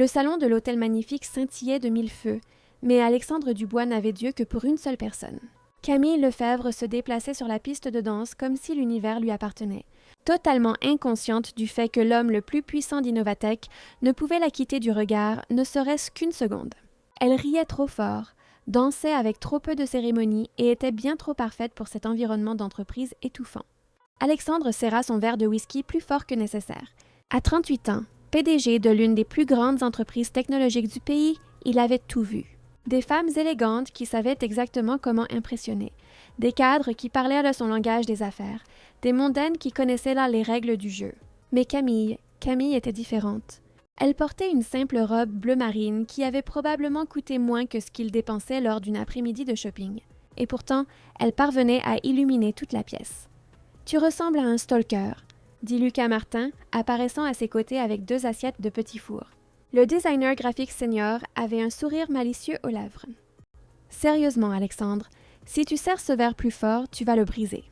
Le salon de l'hôtel magnifique scintillait de mille feux, mais Alexandre Dubois n'avait d'yeux que pour une seule personne. Camille Lefebvre se déplaçait sur la piste de danse comme si l'univers lui appartenait, totalement inconsciente du fait que l'homme le plus puissant d'Innovatech ne pouvait la quitter du regard, ne serait-ce qu'une seconde. Elle riait trop fort, dansait avec trop peu de cérémonie et était bien trop parfaite pour cet environnement d'entreprise étouffant. Alexandre serra son verre de whisky plus fort que nécessaire. À 38 ans, PDG de l'une des plus grandes entreprises technologiques du pays, il avait tout vu. Des femmes élégantes qui savaient exactement comment impressionner, des cadres qui parlaient de son langage des affaires, des mondaines qui connaissaient là les règles du jeu. Mais Camille était différente. Elle portait une simple robe bleu marine qui avait probablement coûté moins que ce qu'il dépensait lors d'une après-midi de shopping. Et pourtant, elle parvenait à illuminer toute la pièce. « Tu ressembles à un stalker », dit Lucas Martin, apparaissant à ses côtés avec 2 assiettes de petits fours. Le designer graphique senior avait un sourire malicieux aux lèvres. « Sérieusement, Alexandre, si tu serres ce verre plus fort, tu vas le briser. »«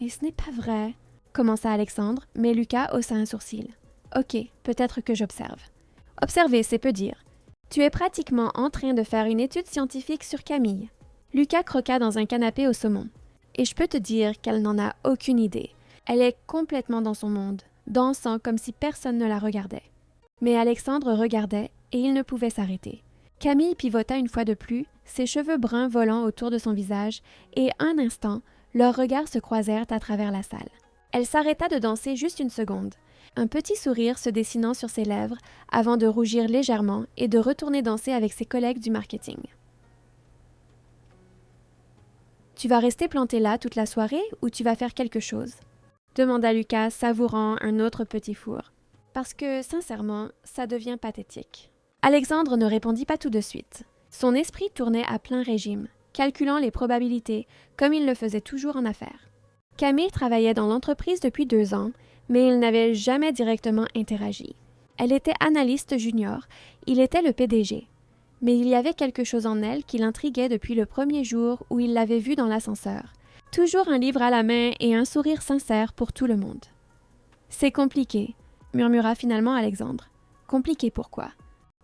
Et ce n'est pas vrai, » commença Alexandre, mais Lucas haussa un sourcil. « Ok, peut-être que j'observe. »« Observer, c'est peu dire. Tu es pratiquement en train de faire une étude scientifique sur Camille. » Lucas croqua dans un canapé au saumon. « Et je peux te dire qu'elle n'en a aucune idée. Elle est complètement dans son monde, dansant comme si personne ne la regardait. » Mais Alexandre regardait, et il ne pouvait s'arrêter. Camille pivota une fois de plus, ses cheveux bruns volant autour de son visage, et un instant, leurs regards se croisèrent à travers la salle. Elle s'arrêta de danser juste une seconde, un petit sourire se dessinant sur ses lèvres, avant de rougir légèrement et de retourner danser avec ses collègues du marketing. « Tu vas rester planté là toute la soirée ou tu vas faire quelque chose ?» demanda Lucas, savourant un autre petit four. Parce que, sincèrement, ça devient pathétique. Alexandre ne répondit pas tout de suite. Son esprit tournait à plein régime, calculant les probabilités, comme il le faisait toujours en affaires. Camille travaillait dans l'entreprise depuis 2 ans, mais il n'avait jamais directement interagi. Elle était analyste junior, il était le PDG. Mais il y avait quelque chose en elle qui l'intriguait depuis le premier jour où il l'avait vue dans l'ascenseur. Toujours un livre à la main et un sourire sincère pour tout le monde. « C'est compliqué », murmura finalement Alexandre. « Compliqué pourquoi?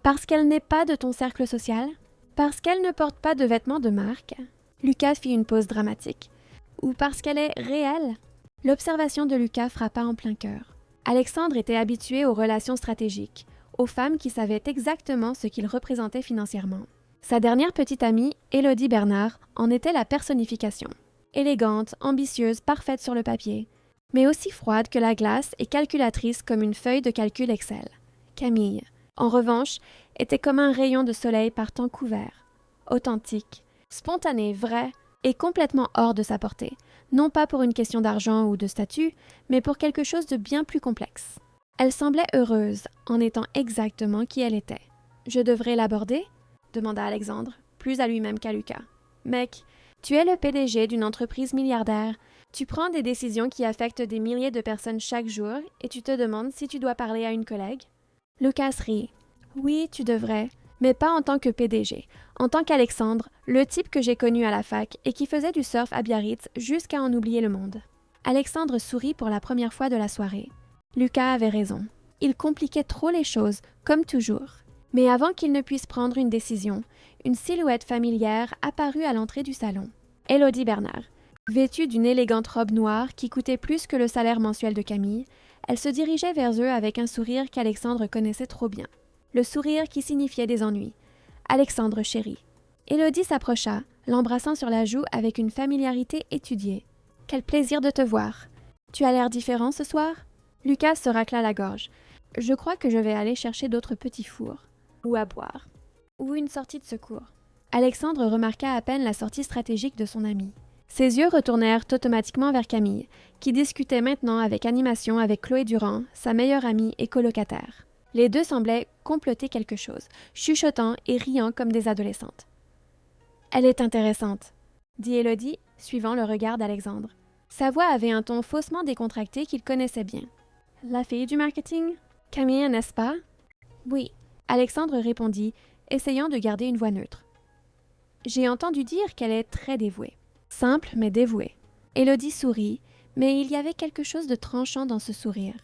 Parce qu'elle n'est pas de ton cercle social? Parce qu'elle ne porte pas de vêtements de marque? » Lucas fit une pause dramatique. « Ou parce qu'elle est réelle? » L'observation de Lucas frappa en plein cœur. Alexandre était habitué aux relations stratégiques, aux femmes qui savaient exactement ce qu'il représentait financièrement. Sa dernière petite amie, Élodie Bernard, en était la personnification. Élégante, ambitieuse, parfaite sur le papier, mais aussi froide que la glace et calculatrice comme une feuille de calcul Excel. Camille, en revanche, était comme un rayon de soleil par temps couvert. Authentique, spontanée, vraie et complètement hors de sa portée, non pas pour une question d'argent ou de statut, mais pour quelque chose de bien plus complexe. Elle semblait heureuse en étant exactement qui elle était. « Je devrais l'aborder ?» demanda Alexandre, plus à lui-même qu'à Lucas. « Mec, tu es le PDG d'une entreprise milliardaire. Tu prends des décisions qui affectent des milliers de personnes chaque jour et tu te demandes si tu dois parler à une collègue? » Lucas rit. « Oui, tu devrais, mais pas en tant que PDG. En tant qu'Alexandre, le type que j'ai connu à la fac et qui faisait du surf à Biarritz jusqu'à en oublier le monde. » Alexandre sourit pour la première fois de la soirée. Lucas avait raison. Il compliquait trop les choses, comme toujours. Mais avant qu'il ne puisse prendre une décision, une silhouette familière apparut à l'entrée du salon. Élodie Bernard. Vêtue d'une élégante robe noire qui coûtait plus que le salaire mensuel de Camille, elle se dirigeait vers eux avec un sourire qu'Alexandre connaissait trop bien. Le sourire qui signifiait des ennuis. « Alexandre, chéri. » Élodie s'approcha, l'embrassant sur la joue avec une familiarité étudiée. « Quel plaisir de te voir. Tu as l'air différent ce soir? » Lucas se racla la gorge. « Je crois que je vais aller chercher d'autres petits fours. Ou à boire. Ou une sortie de secours. » Alexandre remarqua à peine la sortie stratégique de son ami. Ses yeux retournèrent automatiquement vers Camille, qui discutait maintenant avec animation avec Chloé Durand, sa meilleure amie et colocataire. Les deux semblaient comploter quelque chose, chuchotant et riant comme des adolescentes. « Elle est intéressante, » dit Élodie, suivant le regard d'Alexandre. Sa voix avait un ton faussement décontracté qu'il connaissait bien. « La fille du marketing? Camille, n'est-ce pas? »« Oui, » Alexandre répondit, essayant de garder une voix neutre. « J'ai entendu dire qu'elle est très dévouée. » Simple, mais dévouée. Élodie sourit, mais il y avait quelque chose de tranchant dans ce sourire.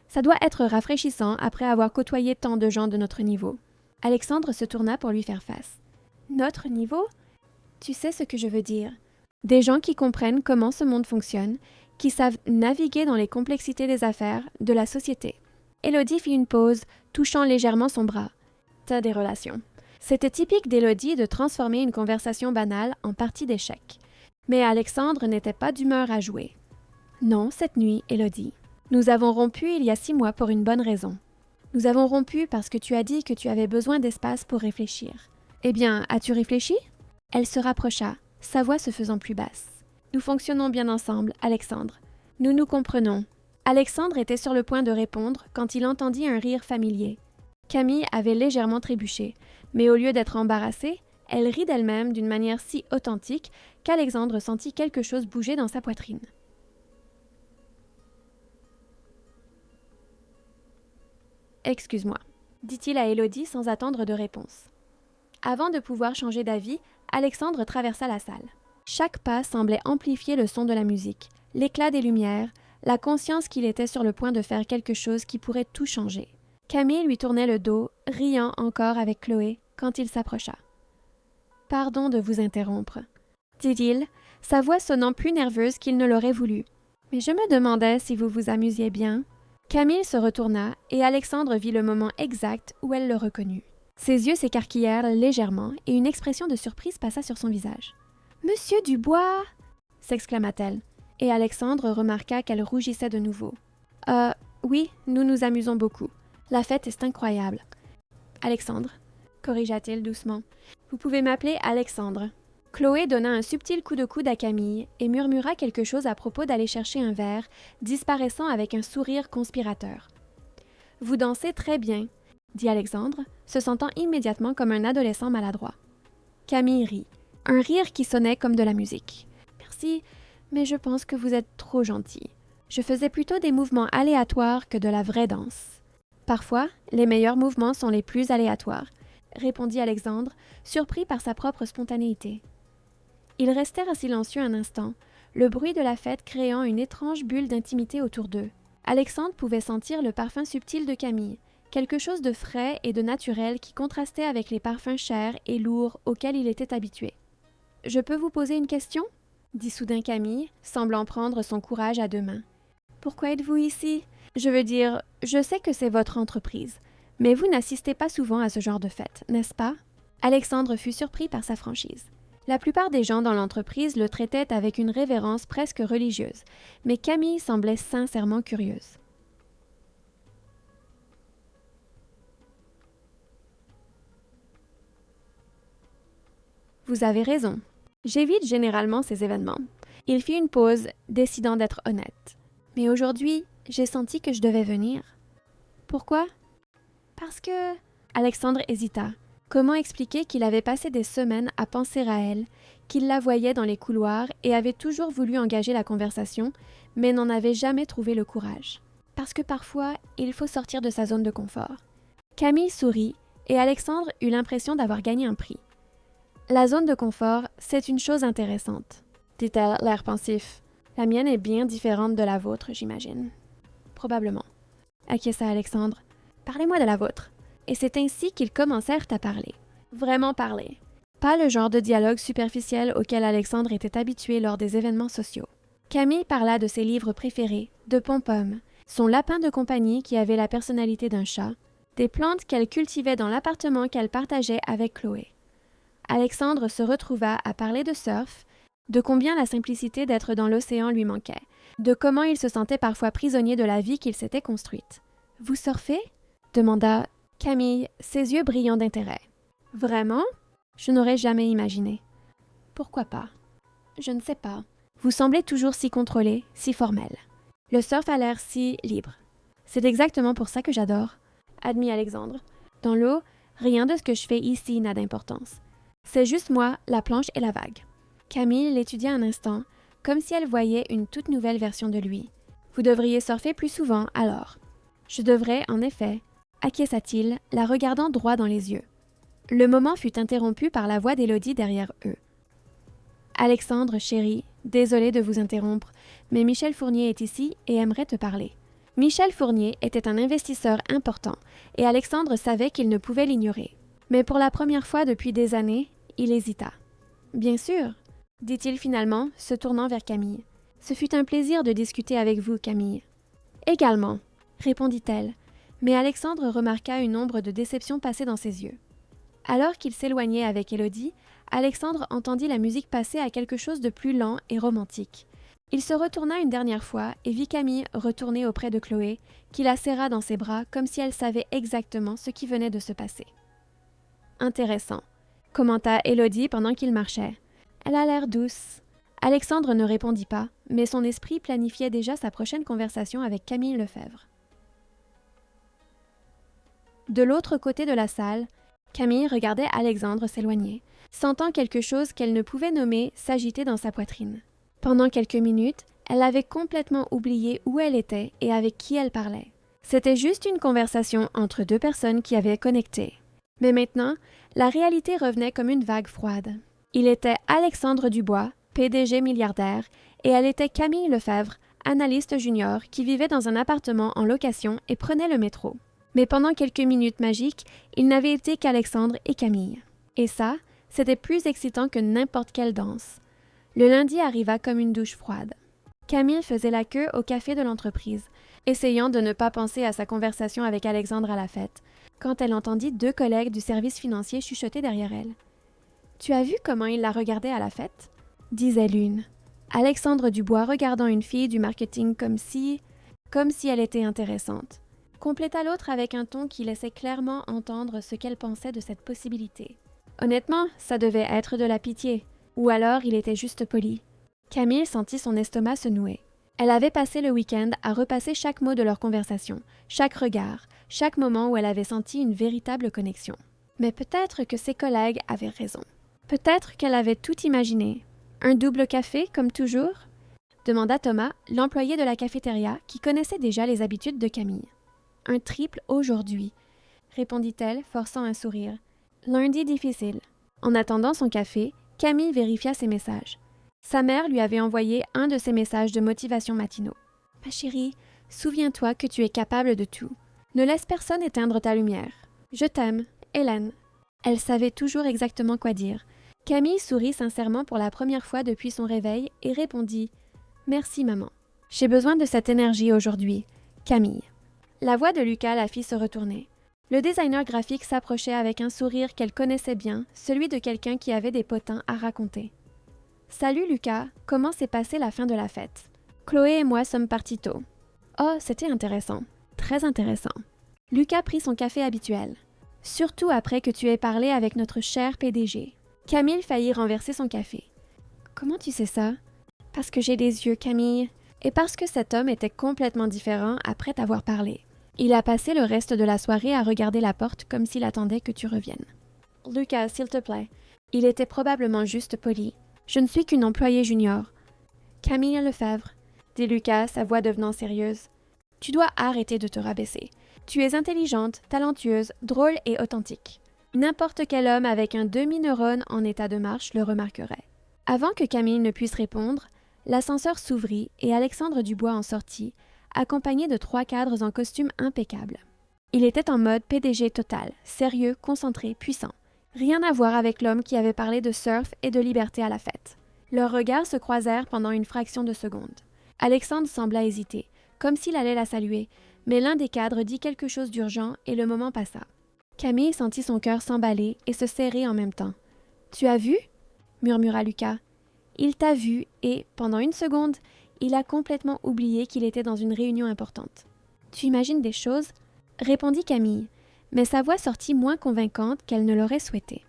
Ça doit être rafraîchissant après avoir côtoyé tant de gens de notre niveau. Alexandre se tourna pour lui faire face. Notre niveau? Tu sais ce que je veux dire. Des gens qui comprennent comment ce monde fonctionne, qui savent naviguer dans les complexités des affaires, de la société. Élodie fit une pause, touchant légèrement son bras. T'as des relations. C'était typique d'Élodie de transformer une conversation banale en partie d'échecs. Mais Alexandre n'était pas d'humeur à jouer. Non, cette nuit, Élodie. Nous avons rompu il y a 6 mois pour une bonne raison. Nous avons rompu parce que tu as dit que tu avais besoin d'espace pour réfléchir. Eh bien, as-tu réfléchi? Elle se rapprocha, sa voix se faisant plus basse. Nous fonctionnons bien ensemble, Alexandre. Nous nous comprenons. Alexandre était sur le point de répondre quand il entendit un rire familier. Camille avait légèrement trébuché, mais au lieu d'être embarrassée, elle rit d'elle-même d'une manière si authentique qu'Alexandre sentit quelque chose bouger dans sa poitrine. « Excuse-moi », dit-il à Élodie sans attendre de réponse. Avant de pouvoir changer d'avis, Alexandre traversa la salle. Chaque pas semblait amplifier le son de la musique, l'éclat des lumières, la conscience qu'il était sur le point de faire quelque chose qui pourrait tout changer. Camille lui tournait le dos, riant encore avec Chloé, quand il s'approcha. « Pardon de vous interrompre, » dit-il, sa voix sonnant plus nerveuse qu'il ne l'aurait voulu. « Mais je me demandais si vous vous amusiez bien. » Camille se retourna et Alexandre vit le moment exact où elle le reconnut. Ses yeux s'écarquillèrent légèrement et une expression de surprise passa sur son visage. « Monsieur Dubois !» s'exclama-t-elle, et Alexandre remarqua qu'elle rougissait de nouveau. « Oui, nous nous amusons beaucoup. La fête est incroyable. »« Alexandre, » corrigea-t-il doucement. « Vous pouvez m'appeler Alexandre. » Chloé donna un subtil coup de coude à Camille et murmura quelque chose à propos d'aller chercher un verre, disparaissant avec un sourire conspirateur. « Vous dansez très bien, » dit Alexandre, se sentant immédiatement comme un adolescent maladroit. Camille rit, un rire qui sonnait comme de la musique. « Merci, mais je pense que vous êtes trop gentil. Je faisais plutôt des mouvements aléatoires que de la vraie danse. »« Parfois, les meilleurs mouvements sont les plus aléatoires, » répondit Alexandre, surpris par sa propre spontanéité. Ils restèrent silencieux un instant, le bruit de la fête créant une étrange bulle d'intimité autour d'eux. Alexandre pouvait sentir le parfum subtil de Camille, quelque chose de frais et de naturel qui contrastait avec les parfums chers et lourds auxquels il était habitué. « Je peux vous poser une question ?» dit soudain Camille, semblant prendre son courage à 2 mains. « Pourquoi êtes-vous ici? Je veux dire, je sais que c'est votre entreprise, mais vous n'assistez pas souvent à ce genre de fête, n'est-ce pas? » Alexandre fut surpris par sa franchise. La plupart des gens dans l'entreprise le traitaient avec une révérence presque religieuse, mais Camille semblait sincèrement curieuse. « Vous avez raison. J'évite généralement ces événements. » Il fit une pause, décidant d'être honnête. « Mais aujourd'hui, j'ai senti que je devais venir. »« Pourquoi? » »« Parce que... » Alexandre hésita. Comment expliquer qu'il avait passé des semaines à penser à elle, qu'il la voyait dans les couloirs et avait toujours voulu engager la conversation, mais n'en avait jamais trouvé le courage. Parce que parfois, il faut sortir de sa zone de confort. Camille sourit et Alexandre eut l'impression d'avoir gagné un prix. « La zone de confort, c'est une chose intéressante, » dit-elle, l'air pensif. « La mienne est bien différente de la vôtre, j'imagine. »« Probablement. » acquiesça Alexandre. « Parlez-moi de la vôtre. » Et c'est ainsi qu'ils commencèrent à parler. Vraiment parler. Pas le genre de dialogue superficiel auquel Alexandre était habitué lors des événements sociaux. Camille parla de ses livres préférés, de Pom-Pom, son lapin de compagnie qui avait la personnalité d'un chat, des plantes qu'elle cultivait dans l'appartement qu'elle partageait avec Chloé. Alexandre se retrouva à parler de surf, de combien la simplicité d'être dans l'océan lui manquait, de comment il se sentait parfois prisonnier de la vie qu'il s'était construite. « Vous surfez ?» demanda Camille, ses yeux brillants d'intérêt. « Vraiment? Je n'aurais jamais imaginé. »« Pourquoi pas? »« Je ne sais pas. Vous semblez toujours si contrôlé, si formel. Le surf a l'air si libre. C'est exactement pour ça que j'adore, » admit Alexandre. « Dans l'eau, rien de ce que je fais ici n'a d'importance. C'est juste moi, la planche et la vague. » Camille l'étudia un instant, comme si elle voyait une toute nouvelle version de lui. « Vous devriez surfer plus souvent, alors. »« Je devrais, en effet. » acquiesça-t-il, la regardant droit dans les yeux. Le moment fut interrompu par la voix d'Élodie derrière eux. « Alexandre, chéri, désolé de vous interrompre, mais Michel Fournier est ici et aimerait te parler. » Michel Fournier était un investisseur important, et Alexandre savait qu'il ne pouvait l'ignorer. Mais pour la première fois depuis des années, il hésita. « Bien sûr, » dit-il finalement, se tournant vers Camille. « Ce fut un plaisir de discuter avec vous, Camille. »« Également, » répondit-elle, mais Alexandre remarqua une ombre de déception passer dans ses yeux. Alors qu'il s'éloignait avec Élodie, Alexandre entendit la musique passer à quelque chose de plus lent et romantique. Il se retourna une dernière fois et vit Camille retourner auprès de Chloé, qui la serra dans ses bras comme si elle savait exactement ce qui venait de se passer. « Intéressant, » commenta Élodie pendant qu'ils marchaient. « Elle a l'air douce. » Alexandre ne répondit pas, mais son esprit planifiait déjà sa prochaine conversation avec Camille Lefebvre. De l'autre côté de la salle, Camille regardait Alexandre s'éloigner, sentant quelque chose qu'elle ne pouvait nommer s'agiter dans sa poitrine. Pendant quelques minutes, elle avait complètement oublié où elle était et avec qui elle parlait. C'était juste une conversation entre deux personnes qui avaient connecté. Mais maintenant, la réalité revenait comme une vague froide. Il était Alexandre Dubois, PDG milliardaire, et elle était Camille Lefebvre, analyste junior, qui vivait dans un appartement en location et prenait le métro. Mais pendant quelques minutes magiques, il n'avait été qu'Alexandre et Camille. Et ça, c'était plus excitant que n'importe quelle danse. Le lundi arriva comme une douche froide. Camille faisait la queue au café de l'entreprise, essayant de ne pas penser à sa conversation avec Alexandre à la fête, quand elle entendit deux collègues du service financier chuchoter derrière elle. « Tu as vu comment il la regardait à la fête ?» disait l'une. Alexandre Dubois regardant une fille du marketing comme si elle était intéressante. Compléta l'autre avec un ton qui laissait clairement entendre ce qu'elle pensait de cette possibilité. Honnêtement, ça devait être de la pitié, ou alors il était juste poli. Camille sentit son estomac se nouer. Elle avait passé le week-end à repasser chaque mot de leur conversation, chaque regard, chaque moment où elle avait senti une véritable connexion. Mais peut-être que ses collègues avaient raison. Peut-être qu'elle avait tout imaginé. Un double café, comme toujours ? Demanda Thomas, l'employé de la cafétéria, qui connaissait déjà les habitudes de Camille. Un triple aujourd'hui, répondit-elle, forçant un sourire. Lundi difficile. En attendant son café, Camille vérifia ses messages. Sa mère lui avait envoyé un de ses messages de motivation matinaux. « Ma chérie, souviens-toi que tu es capable de tout. Ne laisse personne éteindre ta lumière. Je t'aime, Hélène. » Elle savait toujours exactement quoi dire. Camille sourit sincèrement pour la première fois depuis son réveil et répondit « Merci, maman. J'ai besoin de cette énergie aujourd'hui. Camille. » La voix de Lucas la fit se retourner. Le designer graphique s'approchait avec un sourire qu'elle connaissait bien, celui de quelqu'un qui avait des potins à raconter. « Salut Lucas, comment s'est passée la fin de la fête? Chloé et moi sommes partis tôt. »« Oh, c'était intéressant. Très intéressant. » Lucas prit son café habituel. « Surtout après que tu aies parlé avec notre cher PDG. » Camille faillit renverser son café. « Comment tu sais ça? »« Parce que j'ai des yeux, Camille. Et parce que cet homme était complètement différent après t'avoir parlé. Il a passé le reste de la soirée à regarder la porte comme s'il attendait que tu reviennes. »« Lucas, s'il te plaît. Il était probablement juste poli. Je ne suis qu'une employée junior. »« Camille Lefebvre, » dit Lucas, sa voix devenant sérieuse. « Tu dois arrêter de te rabaisser. Tu es intelligente, talentueuse, drôle et authentique. N'importe quel homme avec un demi-neurone en état de marche le remarquerait. » Avant que Camille ne puisse répondre, l'ascenseur s'ouvrit et Alexandre Dubois en sortit, accompagné de 3 cadres en costume impeccable. Il était en mode PDG total, sérieux, concentré, puissant. Rien à voir avec l'homme qui avait parlé de surf et de liberté à la fête. Leurs regards se croisèrent pendant une fraction de seconde. Alexandre sembla hésiter, comme s'il allait la saluer, mais l'un des cadres dit quelque chose d'urgent et le moment passa. Camille sentit son cœur s'emballer et se serrer en même temps. « Tu as vu ?» murmura Lucas. « Il t'a vu et, pendant une seconde, il a complètement oublié qu'il était dans une réunion importante. »« Tu imagines des choses ?» répondit Camille, mais sa voix sortit moins convaincante qu'elle ne l'aurait souhaité.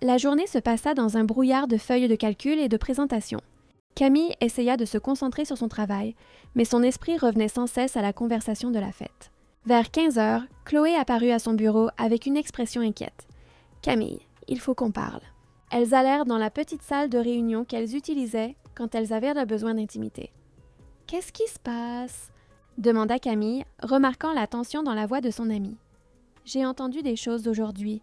La journée se passa dans un brouillard de feuilles de calcul et de présentation. Camille essaya de se concentrer sur son travail, mais son esprit revenait sans cesse à la conversation de la fête. Vers 15 heures, Chloé apparut à son bureau avec une expression inquiète. « Camille, il faut qu'on parle. » Elles allèrent dans la petite salle de réunion qu'elles utilisaient quand elles avaient besoin d'intimité. « Qu'est-ce qui se passe ?» demanda Camille, remarquant la tension dans la voix de son amie. « J'ai entendu des choses aujourd'hui,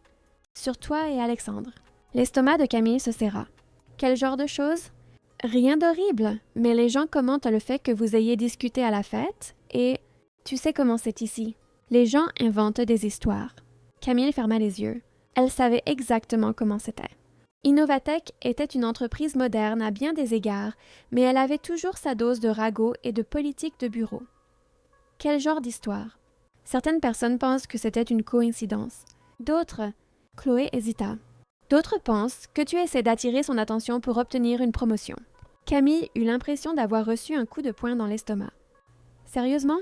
sur toi et Alexandre. » L'estomac de Camille se serra. « Quel genre de choses ? » « Rien d'horrible, mais les gens commentent le fait que vous ayez discuté à la fête et tu sais comment c'est ici. Les gens inventent des histoires. Camille ferma les yeux. Elle savait exactement comment c'était. Innovatech était une entreprise moderne à bien des égards, mais elle avait toujours sa dose de ragots et de politique de bureau. Quel genre d'histoire? Certaines personnes pensent que c'était une coïncidence. D'autres, Chloé hésita. D'autres pensent que tu essaies d'attirer son attention pour obtenir une promotion. Camille eut l'impression d'avoir reçu un coup de poing dans l'estomac. Sérieusement?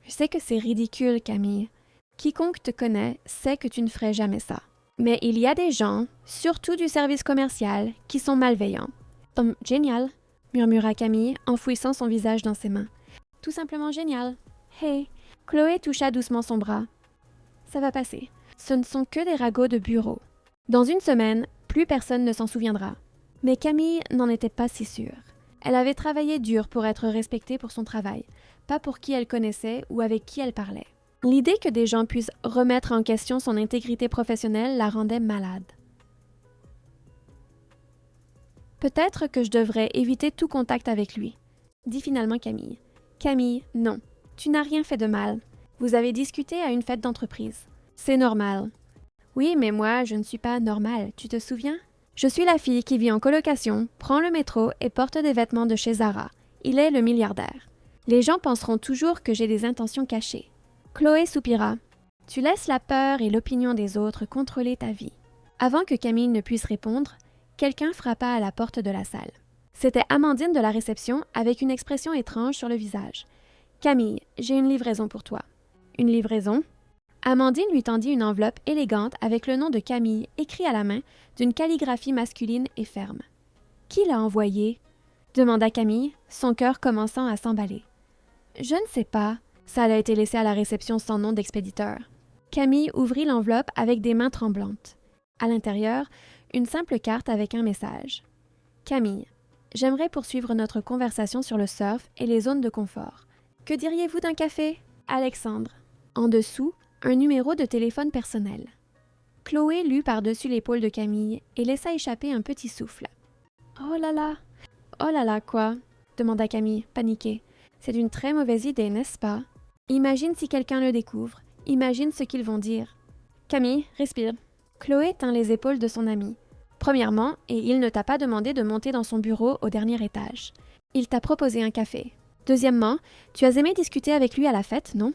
Je sais que c'est ridicule, Camille. Quiconque te connaît sait que tu ne ferais jamais ça. Mais il y a des gens, surtout du service commercial, qui sont malveillants. Génial, murmura Camille, enfouissant son visage dans ses mains. Tout simplement génial. Hey, Chloé toucha doucement son bras. Ça va passer. Ce ne sont que des ragots de bureau. Dans une semaine, plus personne ne s'en souviendra. Mais Camille n'en était pas si sûre. Elle avait travaillé dur pour être respectée pour son travail, pas pour qui elle connaissait ou avec qui elle parlait. L'idée que des gens puissent remettre en question son intégrité professionnelle la rendait malade. Peut-être que je devrais éviter tout contact avec lui, dit finalement Camille. Camille, non, tu n'as rien fait de mal. Vous avez discuté à une fête d'entreprise. C'est normal. Oui, mais moi, je ne suis pas normale, tu te souviens? Je suis la fille qui vit en colocation, prend le métro et porte des vêtements de chez Zara. Il est le milliardaire. Les gens penseront toujours que j'ai des intentions cachées. Chloé soupira. Tu laisses la peur et l'opinion des autres contrôler ta vie. Avant que Camille ne puisse répondre, quelqu'un frappa à la porte de la salle. C'était Amandine de la réception avec une expression étrange sur le visage. Camille, j'ai une livraison pour toi. Une livraison? Amandine lui tendit une enveloppe élégante avec le nom de Camille écrit à la main d'une calligraphie masculine et ferme. Qui l'a envoyé? Demanda Camille, son cœur commençant à s'emballer. Je ne sais pas. Ça a été laissé à la réception sans nom d'expéditeur. Camille ouvrit l'enveloppe avec des mains tremblantes. À l'intérieur, une simple carte avec un message. Camille, j'aimerais poursuivre notre conversation sur le surf et les zones de confort. Que diriez-vous d'un café? Alexandre. En dessous, un numéro de téléphone personnel. Chloé lut par-dessus l'épaule de Camille et laissa échapper un petit souffle. Oh là là, quoi? Demanda Camille, paniquée. C'est une très mauvaise idée, n'est-ce pas? Imagine si quelqu'un le découvre. Imagine ce qu'ils vont dire. Camille, respire. Chloé tint les épaules de son amie. Premièrement, et il ne t'a pas demandé de monter dans son bureau au dernier étage. Il t'a proposé un café. Deuxièmement, tu as aimé discuter avec lui à la fête, non?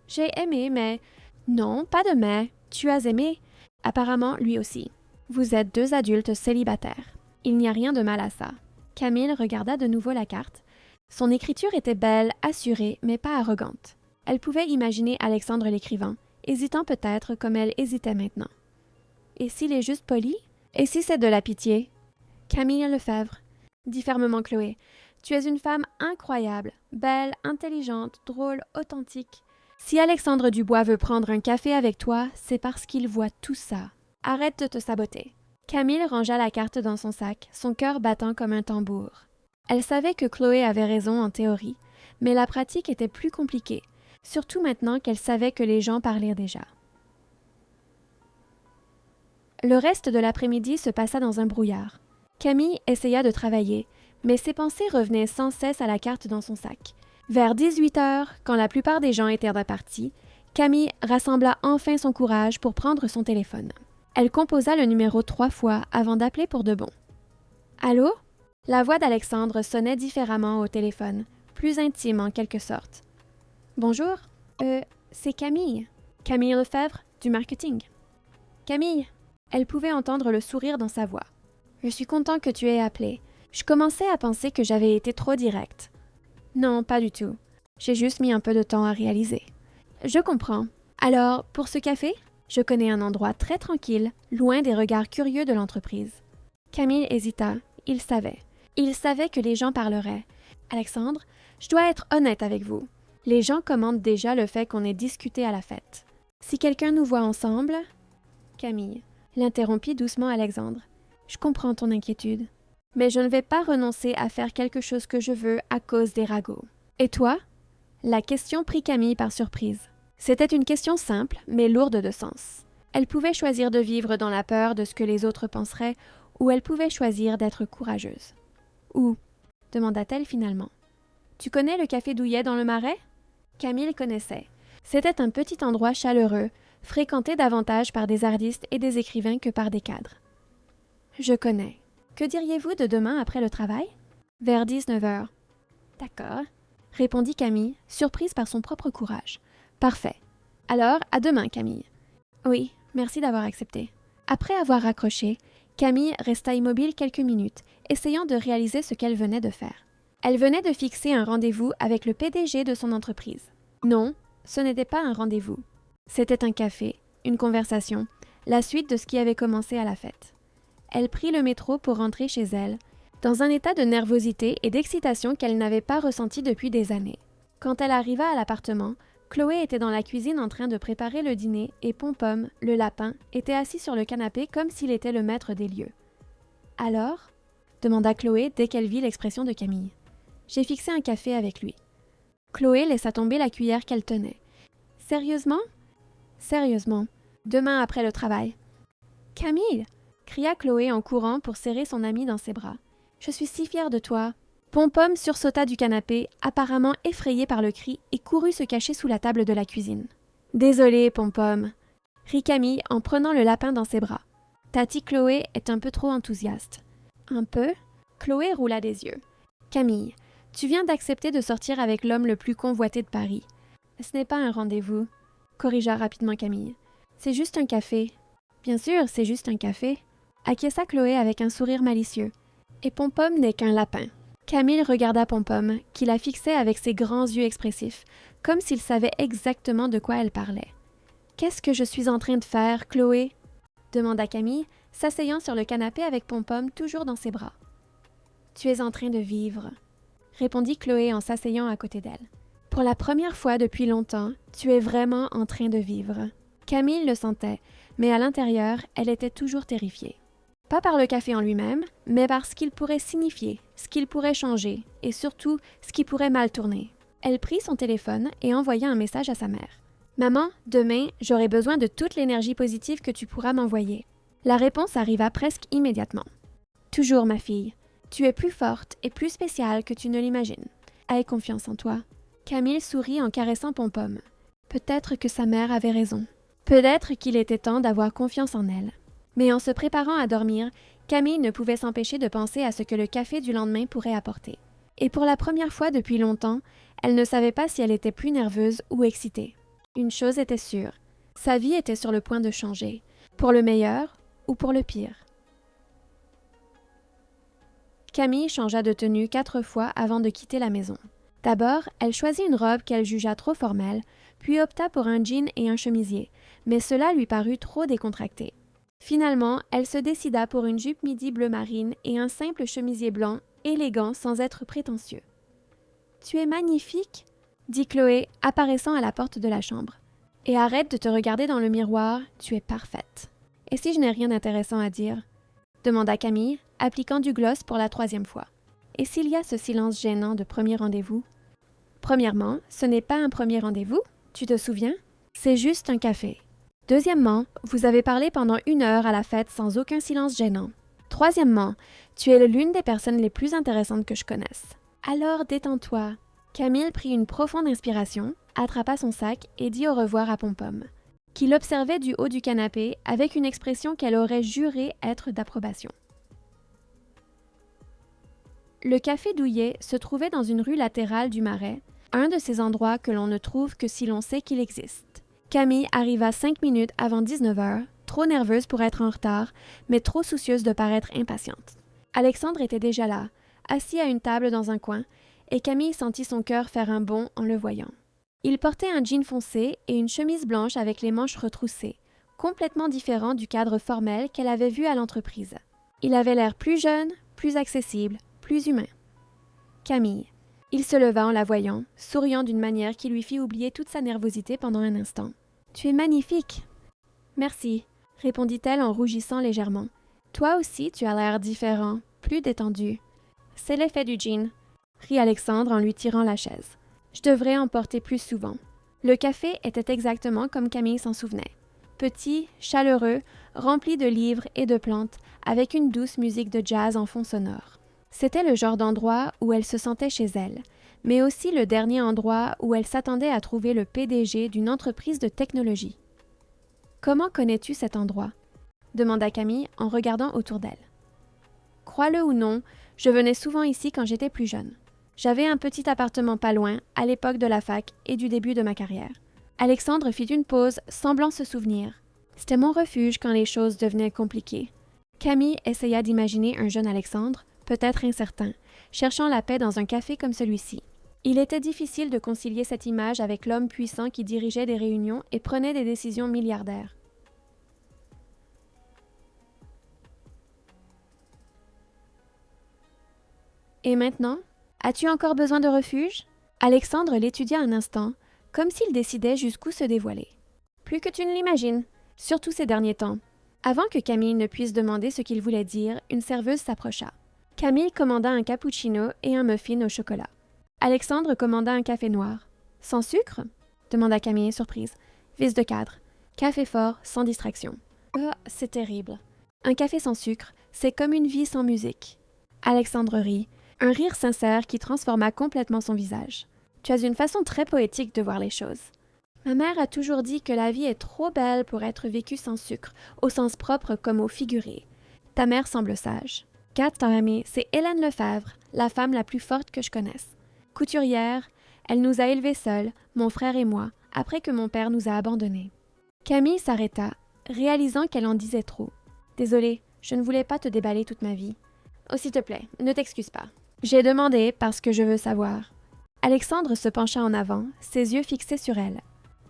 J'ai aimé, mais... Non, pas de mais. Tu as aimé. Apparemment, lui aussi. Vous êtes deux adultes célibataires. Il n'y a rien de mal à ça. Camille regarda de nouveau la carte. Son écriture était belle, assurée, mais pas arrogante. Elle pouvait imaginer Alexandre l'écrivant, hésitant peut-être comme elle hésitait maintenant. Et s'il est juste poli? Et si c'est de la pitié? Camille Lefebvre, dit fermement Chloé, tu es une femme incroyable, belle, intelligente, drôle, authentique. Si Alexandre Dubois veut prendre un café avec toi, c'est parce qu'il voit tout ça. Arrête de te saboter. Camille rangea la carte dans son sac, son cœur battant comme un tambour. Elle savait que Chloé avait raison en théorie, mais la pratique était plus compliquée, surtout maintenant qu'elle savait que les gens parlaient déjà. Le reste de l'après-midi se passa dans un brouillard. Camille essaya de travailler, mais ses pensées revenaient sans cesse à la carte dans son sac. Vers 18 heures, quand la plupart des gens étaient repartis, Camille rassembla enfin son courage pour prendre son téléphone. Elle composa le numéro 3 fois avant d'appeler pour de bon. « Allô ?» La voix d'Alexandre sonnait différemment au téléphone, plus intime en quelque sorte. « Bonjour, c'est Camille. Camille Lefebvre, du marketing. »« Camille !» Elle pouvait entendre le sourire dans sa voix. « Je suis content que tu aies appelé. Je commençais à penser que j'avais été trop directe. »« Non, pas du tout. J'ai juste mis un peu de temps à réaliser. »« Je comprends. Alors, pour ce café, je connais un endroit très tranquille, loin des regards curieux de l'entreprise. » Camille hésita. Il savait. Il savait que les gens parleraient. « Alexandre, je dois être honnête avec vous. Les gens commentent déjà le fait qu'on ait discuté à la fête. Si quelqu'un nous voit ensemble... » Camille l'interrompit doucement Alexandre. « Je comprends ton inquiétude. Mais je ne vais pas renoncer à faire quelque chose que je veux à cause des ragots. Et toi? » La question prit Camille par surprise. C'était une question simple, mais lourde de sens. Elle pouvait choisir de vivre dans la peur de ce que les autres penseraient, ou elle pouvait choisir d'être courageuse. « Où? » demanda-t-elle finalement. « Tu connais le café Douillet dans le Marais? » Camille connaissait. C'était un petit endroit chaleureux, fréquenté davantage par des artistes et des écrivains que par des cadres. Je connais. Que diriez-vous de demain après le travail? Vers 19 heures. D'accord, répondit Camille, surprise par son propre courage. Parfait. Alors, à demain, Camille. Oui, merci d'avoir accepté. Après avoir raccroché, Camille resta immobile quelques minutes, essayant de réaliser ce qu'elle venait de faire. Elle venait de fixer un rendez-vous avec le PDG de son entreprise. Non, ce n'était pas un rendez-vous. C'était un café, une conversation, la suite de ce qui avait commencé à la fête. Elle prit le métro pour rentrer chez elle, dans un état de nervosité et d'excitation qu'elle n'avait pas ressenti depuis des années. Quand elle arriva à l'appartement, Chloé était dans la cuisine en train de préparer le dîner et Pom-Pom, le lapin, était assis sur le canapé comme s'il était le maître des lieux. « Alors ?» demanda Chloé dès qu'elle vit l'expression de Camille. « J'ai fixé un café avec lui. » Chloé laissa tomber la cuillère qu'elle tenait. « Sérieusement ?»« Sérieusement. Demain après le travail. »« Camille !» cria Chloé en courant pour serrer son amie dans ses bras. « Je suis si fière de toi. » Pom-Pom sursauta du canapé, apparemment effrayé par le cri, et courut se cacher sous la table de la cuisine. « Désolée, Pom-Pom » rit Camille en prenant le lapin dans ses bras. « Tati Chloé est un peu trop enthousiaste. »« Un peu ?» Chloé roula des yeux. « Camille, tu viens d'accepter de sortir avec l'homme le plus convoité de Paris. Ce n'est pas un rendez-vous, » corrigea rapidement Camille. « C'est juste un café. »« Bien sûr, c'est juste un café. » acquiesça Chloé avec un sourire malicieux. « Et Pom-Pom n'est qu'un lapin. » Camille regarda Pom-Pom, qui la fixait avec ses grands yeux expressifs, comme s'il savait exactement de quoi elle parlait. « Qu'est-ce que je suis en train de faire, Chloé ?» demanda Camille, s'asseyant sur le canapé avec Pom-Pom toujours dans ses bras. « Tu es en train de vivre, » répondit Chloé en s'asseyant à côté d'elle. « Pour la première fois depuis longtemps, tu es vraiment en train de vivre. » Camille le sentait, mais à l'intérieur, elle était toujours terrifiée. Pas par le café en lui-même, mais par ce qu'il pourrait signifier, ce qu'il pourrait changer, et surtout, ce qui pourrait mal tourner. Elle prit son téléphone et envoya un message à sa mère. « Maman, demain, j'aurai besoin de toute l'énergie positive que tu pourras m'envoyer. » La réponse arriva presque immédiatement. « Toujours, ma fille. Tu es plus forte et plus spéciale que tu ne l'imagines. Aie confiance en toi. » Camille sourit en caressant Pom-Pom. Peut-être que sa mère avait raison. Peut-être qu'il était temps d'avoir confiance en elle. Mais en se préparant à dormir, Camille ne pouvait s'empêcher de penser à ce que le café du lendemain pourrait apporter. Et pour la première fois depuis longtemps, elle ne savait pas si elle était plus nerveuse ou excitée. Une chose était sûre, sa vie était sur le point de changer, pour le meilleur ou pour le pire. Camille changea de tenue 4 fois avant de quitter la maison. D'abord, elle choisit une robe qu'elle jugea trop formelle, puis opta pour un jean et un chemisier, mais cela lui parut trop décontracté. Finalement, elle se décida pour une jupe midi bleu marine et un simple chemisier blanc, élégant sans être prétentieux. « Tu es magnifique !» dit Chloé, apparaissant à la porte de la chambre. « Et arrête de te regarder dans le miroir, tu es parfaite. »« Et si je n'ai rien d'intéressant à dire ?» demanda Camille, appliquant du gloss pour la 3e fois. « Et s'il y a ce silence gênant de premier rendez-vous ?»« Premièrement, ce n'est pas un premier rendez-vous, tu te souviens? C'est juste un café. » Deuxièmement, vous avez parlé pendant 1 heure à la fête sans aucun silence gênant. Troisièmement, tu es l'une des personnes les plus intéressantes que je connaisse. Alors détends-toi. Camille prit une profonde inspiration, attrapa son sac et dit au revoir à Pom-Pom, qui l'observait du haut du canapé avec une expression qu'elle aurait juré être d'approbation. Le café Douillet se trouvait dans une rue latérale du Marais, un de ces endroits que l'on ne trouve que si l'on sait qu'il existe. Camille arriva 5 minutes avant 19 heures, trop nerveuse pour être en retard, mais trop soucieuse de paraître impatiente. Alexandre était déjà là, assis à une table dans un coin, et Camille sentit son cœur faire un bond en le voyant. Il portait un jean foncé et une chemise blanche avec les manches retroussées, complètement différent du cadre formel qu'elle avait vu à l'entreprise. Il avait l'air plus jeune, plus accessible, plus humain. Camille. Il se leva en la voyant, souriant d'une manière qui lui fit oublier toute sa nervosité pendant un instant. « Tu es magnifique !»« Merci », répondit-elle en rougissant légèrement. « Toi aussi, tu as l'air différent, plus détendu. »« C'est l'effet du jean », rit Alexandre en lui tirant la chaise. « Je devrais en porter plus souvent. » Le café était exactement comme Camille s'en souvenait. Petit, chaleureux, rempli de livres et de plantes, avec une douce musique de jazz en fond sonore. C'était le genre d'endroit où elle se sentait chez elle, mais aussi le dernier endroit où elle s'attendait à trouver le PDG d'une entreprise de technologie. « Comment connais-tu cet endroit ?» demanda Camille en regardant autour d'elle. « Crois-le ou non, je venais souvent ici quand j'étais plus jeune. J'avais un petit appartement pas loin, à l'époque de la fac et du début de ma carrière. » Alexandre fit une pause, semblant se souvenir. C'était mon refuge quand les choses devenaient compliquées. Camille essaya d'imaginer un jeune Alexandre, peut-être incertain, cherchant la paix dans un café comme celui-ci. Il était difficile de concilier cette image avec l'homme puissant qui dirigeait des réunions et prenait des décisions milliardaires. Et maintenant, as-tu encore besoin de refuge? Alexandre l'étudia un instant, comme s'il décidait jusqu'où se dévoiler. Plus que tu ne l'imagines, surtout ces derniers temps. Avant que Camille ne puisse demander ce qu'il voulait dire, une serveuse s'approcha. Camille commanda un cappuccino et un muffin au chocolat. Alexandre commanda un café noir. « Sans sucre ?» demanda Camille, surprise. Vice de cadre. Café fort, sans distraction. C'est terrible. Un café sans sucre, c'est comme une vie sans musique. Alexandre rit, un rire sincère qui transforma complètement son visage. Tu as une façon très poétique de voir les choses. Ma mère a toujours dit que la vie est trop belle pour être vécue sans sucre, au sens propre comme au figuré. Ta mère semble sage. Kat, ta amie, c'est Hélène Lefebvre, la femme la plus forte que je connaisse. Couturière, elle nous a élevés seuls, mon frère et moi, après que mon père nous a abandonnés. Camille s'arrêta, réalisant qu'elle en disait trop. Désolée, je ne voulais pas te déballer toute ma vie. Oh, s'il te plaît, ne t'excuse pas. J'ai demandé parce que je veux savoir. Alexandre se pencha en avant, ses yeux fixés sur elle.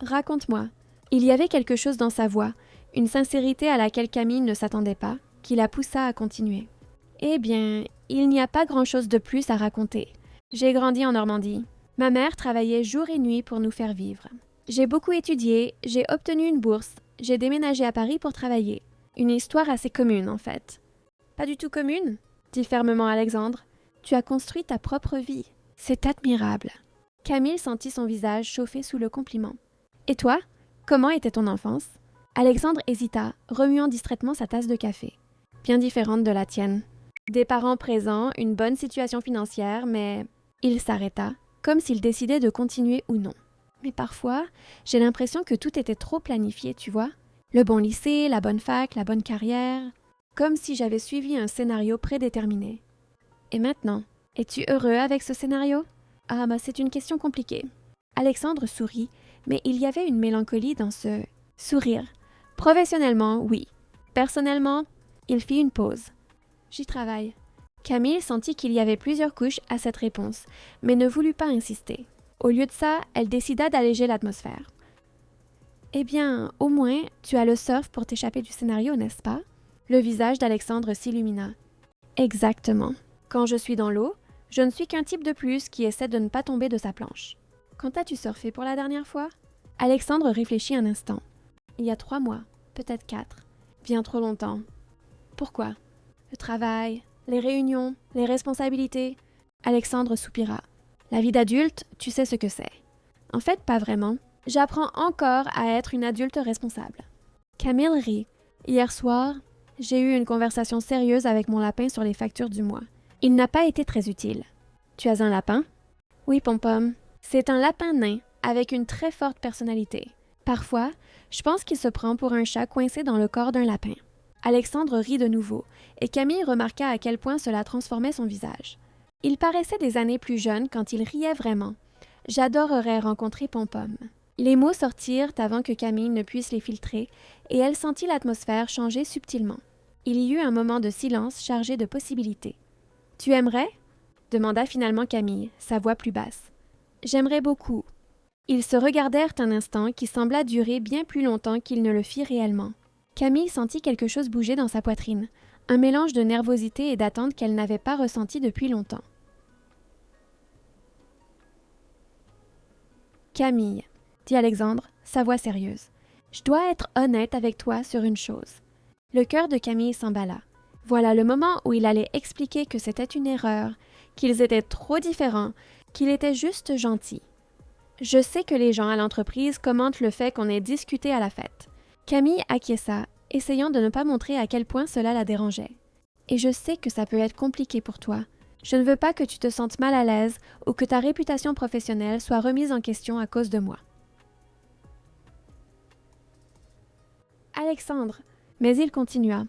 Raconte-moi. Il y avait quelque chose dans sa voix, une sincérité à laquelle Camille ne s'attendait pas, qui la poussa à continuer. Eh bien, il n'y a pas grand-chose de plus à raconter. J'ai grandi en Normandie. Ma mère travaillait jour et nuit pour nous faire vivre. J'ai beaucoup étudié, j'ai obtenu une bourse, j'ai déménagé à Paris pour travailler. Une histoire assez commune, en fait. Pas du tout commune, dit fermement Alexandre. Tu as construit ta propre vie. C'est admirable. Camille sentit son visage chauffer sous le compliment. Et toi, comment était ton enfance? Alexandre hésita, remuant distraitement sa tasse de café. Bien différente de la tienne. Des parents présents, une bonne situation financière, mais... Il s'arrêta, comme s'il décidait de continuer ou non. Mais parfois, j'ai l'impression que tout était trop planifié, tu vois? Le bon lycée, la bonne fac, la bonne carrière... Comme si j'avais suivi un scénario prédéterminé. Et maintenant, es-tu heureux avec ce scénario? Ah, c'est une question compliquée. Alexandre sourit, mais il y avait une mélancolie dans ce sourire. Professionnellement, oui. Personnellement, il fit une pause. J'y travaille. Camille sentit qu'il y avait plusieurs couches à cette réponse, mais ne voulut pas insister. Au lieu de ça, elle décida d'alléger l'atmosphère. Eh bien, au moins, tu as le surf pour t'échapper du scénario, n'est-ce pas? Le visage d'Alexandre s'illumina. Exactement. Quand je suis dans l'eau, je ne suis qu'un type de plus qui essaie de ne pas tomber de sa planche. Quand as-tu surfé pour la dernière fois? Alexandre réfléchit un instant. Il y a 3 mois, peut-être 4. Bien trop longtemps. Pourquoi? Le travail, les réunions, les responsabilités. Alexandre soupira. La vie d'adulte, tu sais ce que c'est. En fait, pas vraiment. J'apprends encore à être une adulte responsable. Camille rit. Hier soir, j'ai eu une conversation sérieuse avec mon lapin sur les factures du mois. Il n'a pas été très utile. Tu as un lapin? Oui, Pom-Pom. C'est un lapin nain, avec une très forte personnalité. Parfois, je pense qu'il se prend pour un chat coincé dans le corps d'un lapin. Alexandre rit de nouveau, et Camille remarqua à quel point cela transformait son visage. Il paraissait des années plus jeune quand il riait vraiment. J'adorerais rencontrer Pom-Pom. Les mots sortirent avant que Camille ne puisse les filtrer, et elle sentit l'atmosphère changer subtilement. Il y eut un moment de silence chargé de possibilités. « Tu aimerais ?» demanda finalement Camille, sa voix plus basse. « J'aimerais beaucoup. » Ils se regardèrent un instant qui sembla durer bien plus longtemps qu'il ne le fit réellement. Camille sentit quelque chose bouger dans sa poitrine, un mélange de nervosité et d'attente qu'elle n'avait pas ressenti depuis longtemps. « Camille, » dit Alexandre, sa voix sérieuse, « je dois être honnête avec toi sur une chose. » Le cœur de Camille s'emballa. Voilà le moment où il allait expliquer que c'était une erreur, qu'ils étaient trop différents, qu'il était juste gentil. Je sais que les gens à l'entreprise commentent le fait qu'on ait discuté à la fête. Camille acquiesça, essayant de ne pas montrer à quel point cela la dérangeait. Et je sais que ça peut être compliqué pour toi. Je ne veux pas que tu te sentes mal à l'aise ou que ta réputation professionnelle soit remise en question à cause de moi. Alexandre, mais il continua.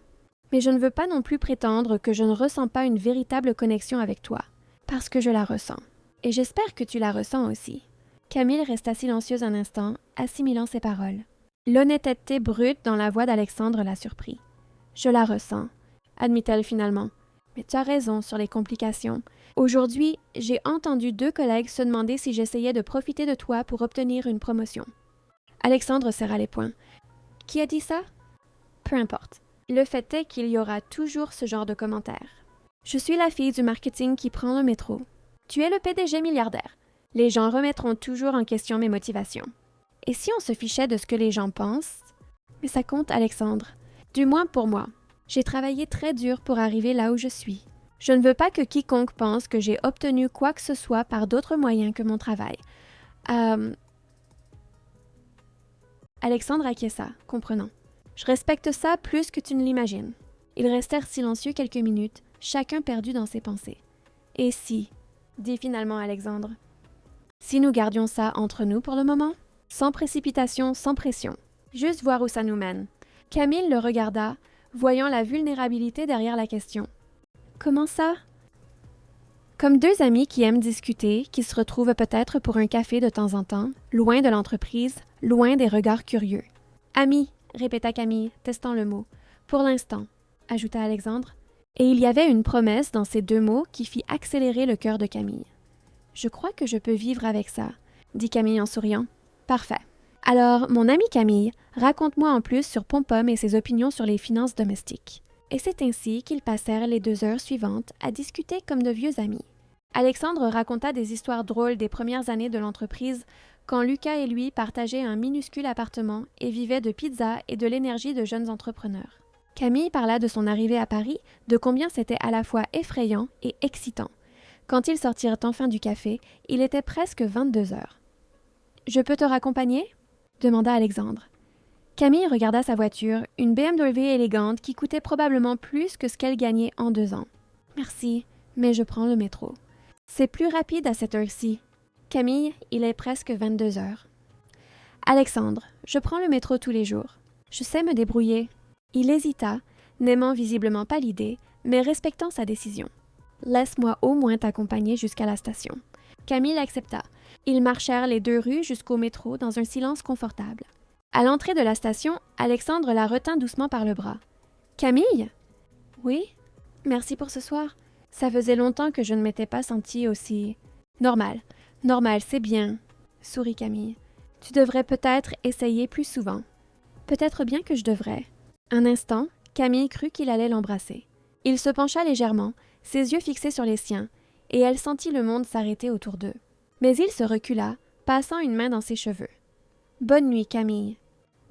Mais je ne veux pas non plus prétendre que je ne ressens pas une véritable connexion avec toi, parce que je la ressens. Et j'espère que tu la ressens aussi. Camille resta silencieuse un instant, assimilant ses paroles. L'honnêteté brute dans la voix d'Alexandre la surprit. Je la ressens, admit-elle finalement. Mais tu as raison sur les complications. Aujourd'hui, j'ai entendu 2 collègues se demander si j'essayais de profiter de toi pour obtenir une promotion. Alexandre serra les poings. Qui a dit ça? Peu importe. Le fait est qu'il y aura toujours ce genre de commentaires. Je suis la fille du marketing qui prend le métro. Tu es le PDG milliardaire. Les gens remettront toujours en question mes motivations. Et si on se fichait de ce que les gens pensent? Mais ça compte, Alexandre. Du moins pour moi. J'ai travaillé très dur pour arriver là où je suis. Je ne veux pas que quiconque pense que j'ai obtenu quoi que ce soit par d'autres moyens que mon travail. Alexandre acquiesça, comprenant. Je respecte ça plus que tu ne l'imagines. Ils restèrent silencieux quelques minutes, chacun perdu dans ses pensées. Et si, dit finalement Alexandre, si nous gardions ça entre nous pour le moment, sans précipitation, sans pression, juste voir où ça nous mène. Camille le regarda, voyant la vulnérabilité derrière la question. Comment ça? Comme 2 amis qui aiment discuter, qui se retrouvent peut-être pour un café de temps en temps, loin de l'entreprise, loin des regards curieux. Amis, répéta Camille, testant le mot. Pour l'instant, ajouta Alexandre. Et il y avait une promesse dans ces 2 mots qui fit accélérer le cœur de Camille. Je crois que je peux vivre avec ça, dit Camille en souriant. Parfait. Alors, mon amie Camille, raconte-moi en plus sur Pom-Pom et ses opinions sur les finances domestiques. Et c'est ainsi qu'ils passèrent les 2 heures suivantes à discuter comme de vieux amis. Alexandre raconta des histoires drôles des premières années de l'entreprise, quand Lucas et lui partageaient un minuscule appartement et vivaient de pizza et de l'énergie de jeunes entrepreneurs. Camille parla de son arrivée à Paris, de combien c'était à la fois effrayant et excitant. Quand ils sortirent enfin du café, il était presque 22 heures. « Je peux te raccompagner ?» demanda Alexandre. Camille regarda sa voiture, une BMW élégante qui coûtait probablement plus que ce qu'elle gagnait en 2 ans. « Merci, mais je prends le métro. C'est plus rapide à cette heure-ci. Camille, il est presque 22 heures. »« Alexandre, je prends le métro tous les jours. Je sais me débrouiller. » Il hésita, n'aimant visiblement pas l'idée, mais respectant sa décision. « Laisse-moi au moins t'accompagner jusqu'à la station. » Camille accepta. Ils marchèrent les 2 rues jusqu'au métro dans un silence confortable. À l'entrée de la station, Alexandre la retint doucement par le bras. « Camille? »« Oui? Merci pour ce soir. Ça faisait longtemps que je ne m'étais pas sentie aussi... »« Normal, c'est bien, » sourit Camille. « Tu devrais peut-être essayer plus souvent. »« Peut-être bien que je devrais. » Un instant, Camille crut qu'il allait l'embrasser. Il se pencha légèrement, ses yeux fixés sur les siens, et elle sentit le monde s'arrêter autour d'eux. Mais il se recula, passant une main dans ses cheveux. « Bonne nuit, Camille. »«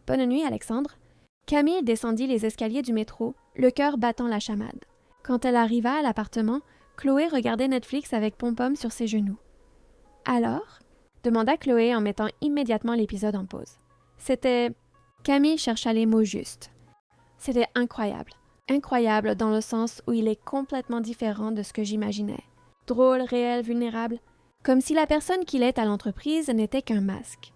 Bonne nuit, Alexandre. » Camille descendit les escaliers du métro, le cœur battant la chamade. Quand elle arriva à l'appartement, Chloé regardait Netflix avec Pom-Pom sur ses genoux. « Alors ?» demanda Chloé en mettant immédiatement l'épisode en pause. C'était... Camille chercha les mots justes. C'était incroyable. Incroyable dans le sens où il est complètement différent de ce que j'imaginais. Drôle, réel, vulnérable. Comme si la personne qu'il est à l'entreprise n'était qu'un masque.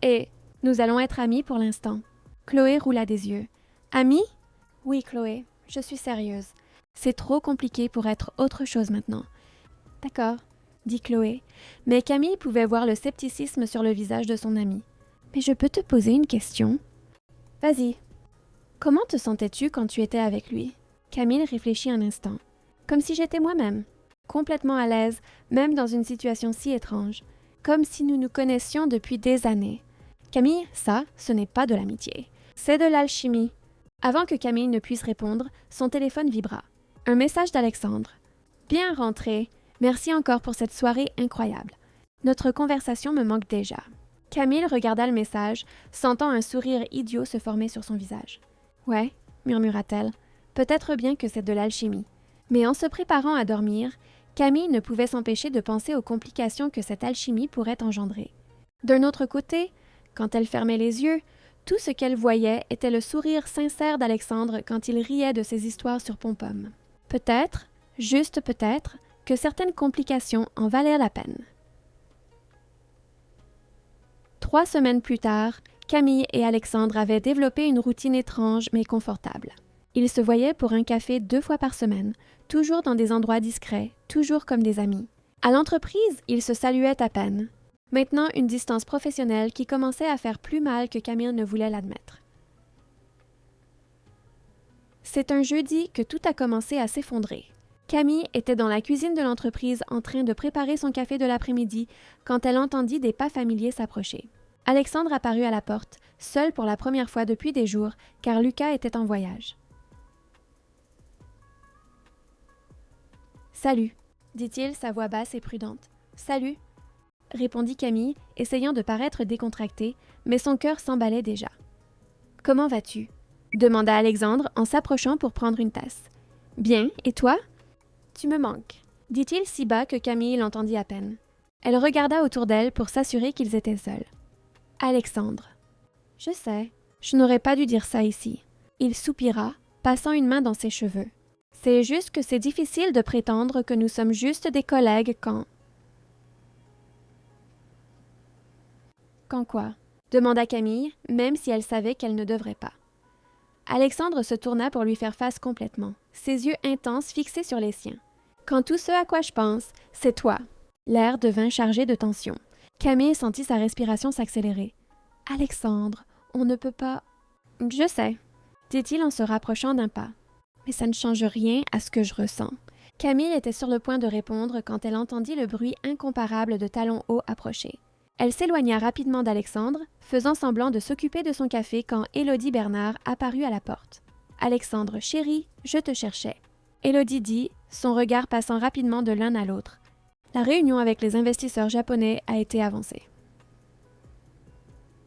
Et, nous allons être amis pour l'instant. Chloé roula des yeux. Amis? Oui, Chloé, je suis sérieuse. C'est trop compliqué pour être autre chose maintenant. D'accord, dit Chloé, mais Camille pouvait voir le scepticisme sur le visage de son amie. Mais je peux te poser une question? Vas-y. Comment te sentais-tu quand tu étais avec lui? Camille réfléchit un instant. Comme si j'étais moi-même. Complètement à l'aise, même dans une situation si étrange. Comme si nous nous connaissions depuis des années. Camille, ça, ce n'est pas de l'amitié. C'est de l'alchimie. Avant que Camille ne puisse répondre, son téléphone vibra. Un message d'Alexandre. Bien rentré. Merci encore pour cette soirée incroyable. Notre conversation me manque déjà. Camille regarda le message, sentant un sourire idiot se former sur son visage. Ouais, murmura-t-elle. Peut-être bien que c'est de l'alchimie. Mais en se préparant à dormir, Camille ne pouvait s'empêcher de penser aux complications que cette alchimie pourrait engendrer. D'un autre côté, quand elle fermait les yeux, Tout ce qu'elle voyait était le sourire sincère d'Alexandre quand il riait de ses histoires sur Pom-Pom. Peut-être, juste peut-être, que certaines complications en valaient la peine. 3 semaines plus tard, Camille et Alexandre avaient développé une routine étrange mais confortable. Ils se voyaient pour un café 2 fois par semaine, toujours dans des endroits discrets, toujours comme des amis. À l'entreprise, ils se saluaient à peine. Maintenant, une distance professionnelle qui commençait à faire plus mal que Camille ne voulait l'admettre. C'est un jeudi que tout a commencé à s'effondrer. Camille était dans la cuisine de l'entreprise en train de préparer son café de l'après-midi quand elle entendit des pas familiers s'approcher. Alexandre apparut à la porte, seul pour la première fois depuis des jours, car Lucas était en voyage. « Salut », dit-il, sa voix basse et prudente. « Salut », répondit Camille, essayant de paraître décontractée, mais son cœur s'emballait déjà. « Comment vas-tu » demanda Alexandre en s'approchant pour prendre une tasse. « Bien, et toi ?»« Tu me manques », dit-il si bas que Camille l'entendit à peine. Elle regarda autour d'elle pour s'assurer qu'ils étaient seuls. « Alexandre. »« Je sais, je n'aurais pas dû dire ça ici. » Il soupira, passant une main dans ses cheveux. « C'est juste que c'est difficile de prétendre que nous sommes juste des collègues quand... » « Quand quoi ?» demanda Camille, même si elle savait qu'elle ne devrait pas. Alexandre se tourna pour lui faire face complètement, ses yeux intenses fixés sur les siens. « Quand tout ce à quoi je pense, c'est toi. » L'air devint chargé de tension. Camille sentit sa respiration s'accélérer. « Alexandre, on ne peut pas... »« Je sais, » dit-il en se rapprochant d'un pas. « Mais ça ne change rien à ce que je ressens. » Camille était sur le point de répondre quand elle entendit le bruit incomparable de talons hauts approcher. Elle s'éloigna rapidement d'Alexandre, faisant semblant de s'occuper de son café quand Élodie Bernard apparut à la porte. « Alexandre, chéri, je te cherchais. » Élodie dit, son regard passant rapidement de l'un à l'autre. La réunion avec les investisseurs japonais a été avancée.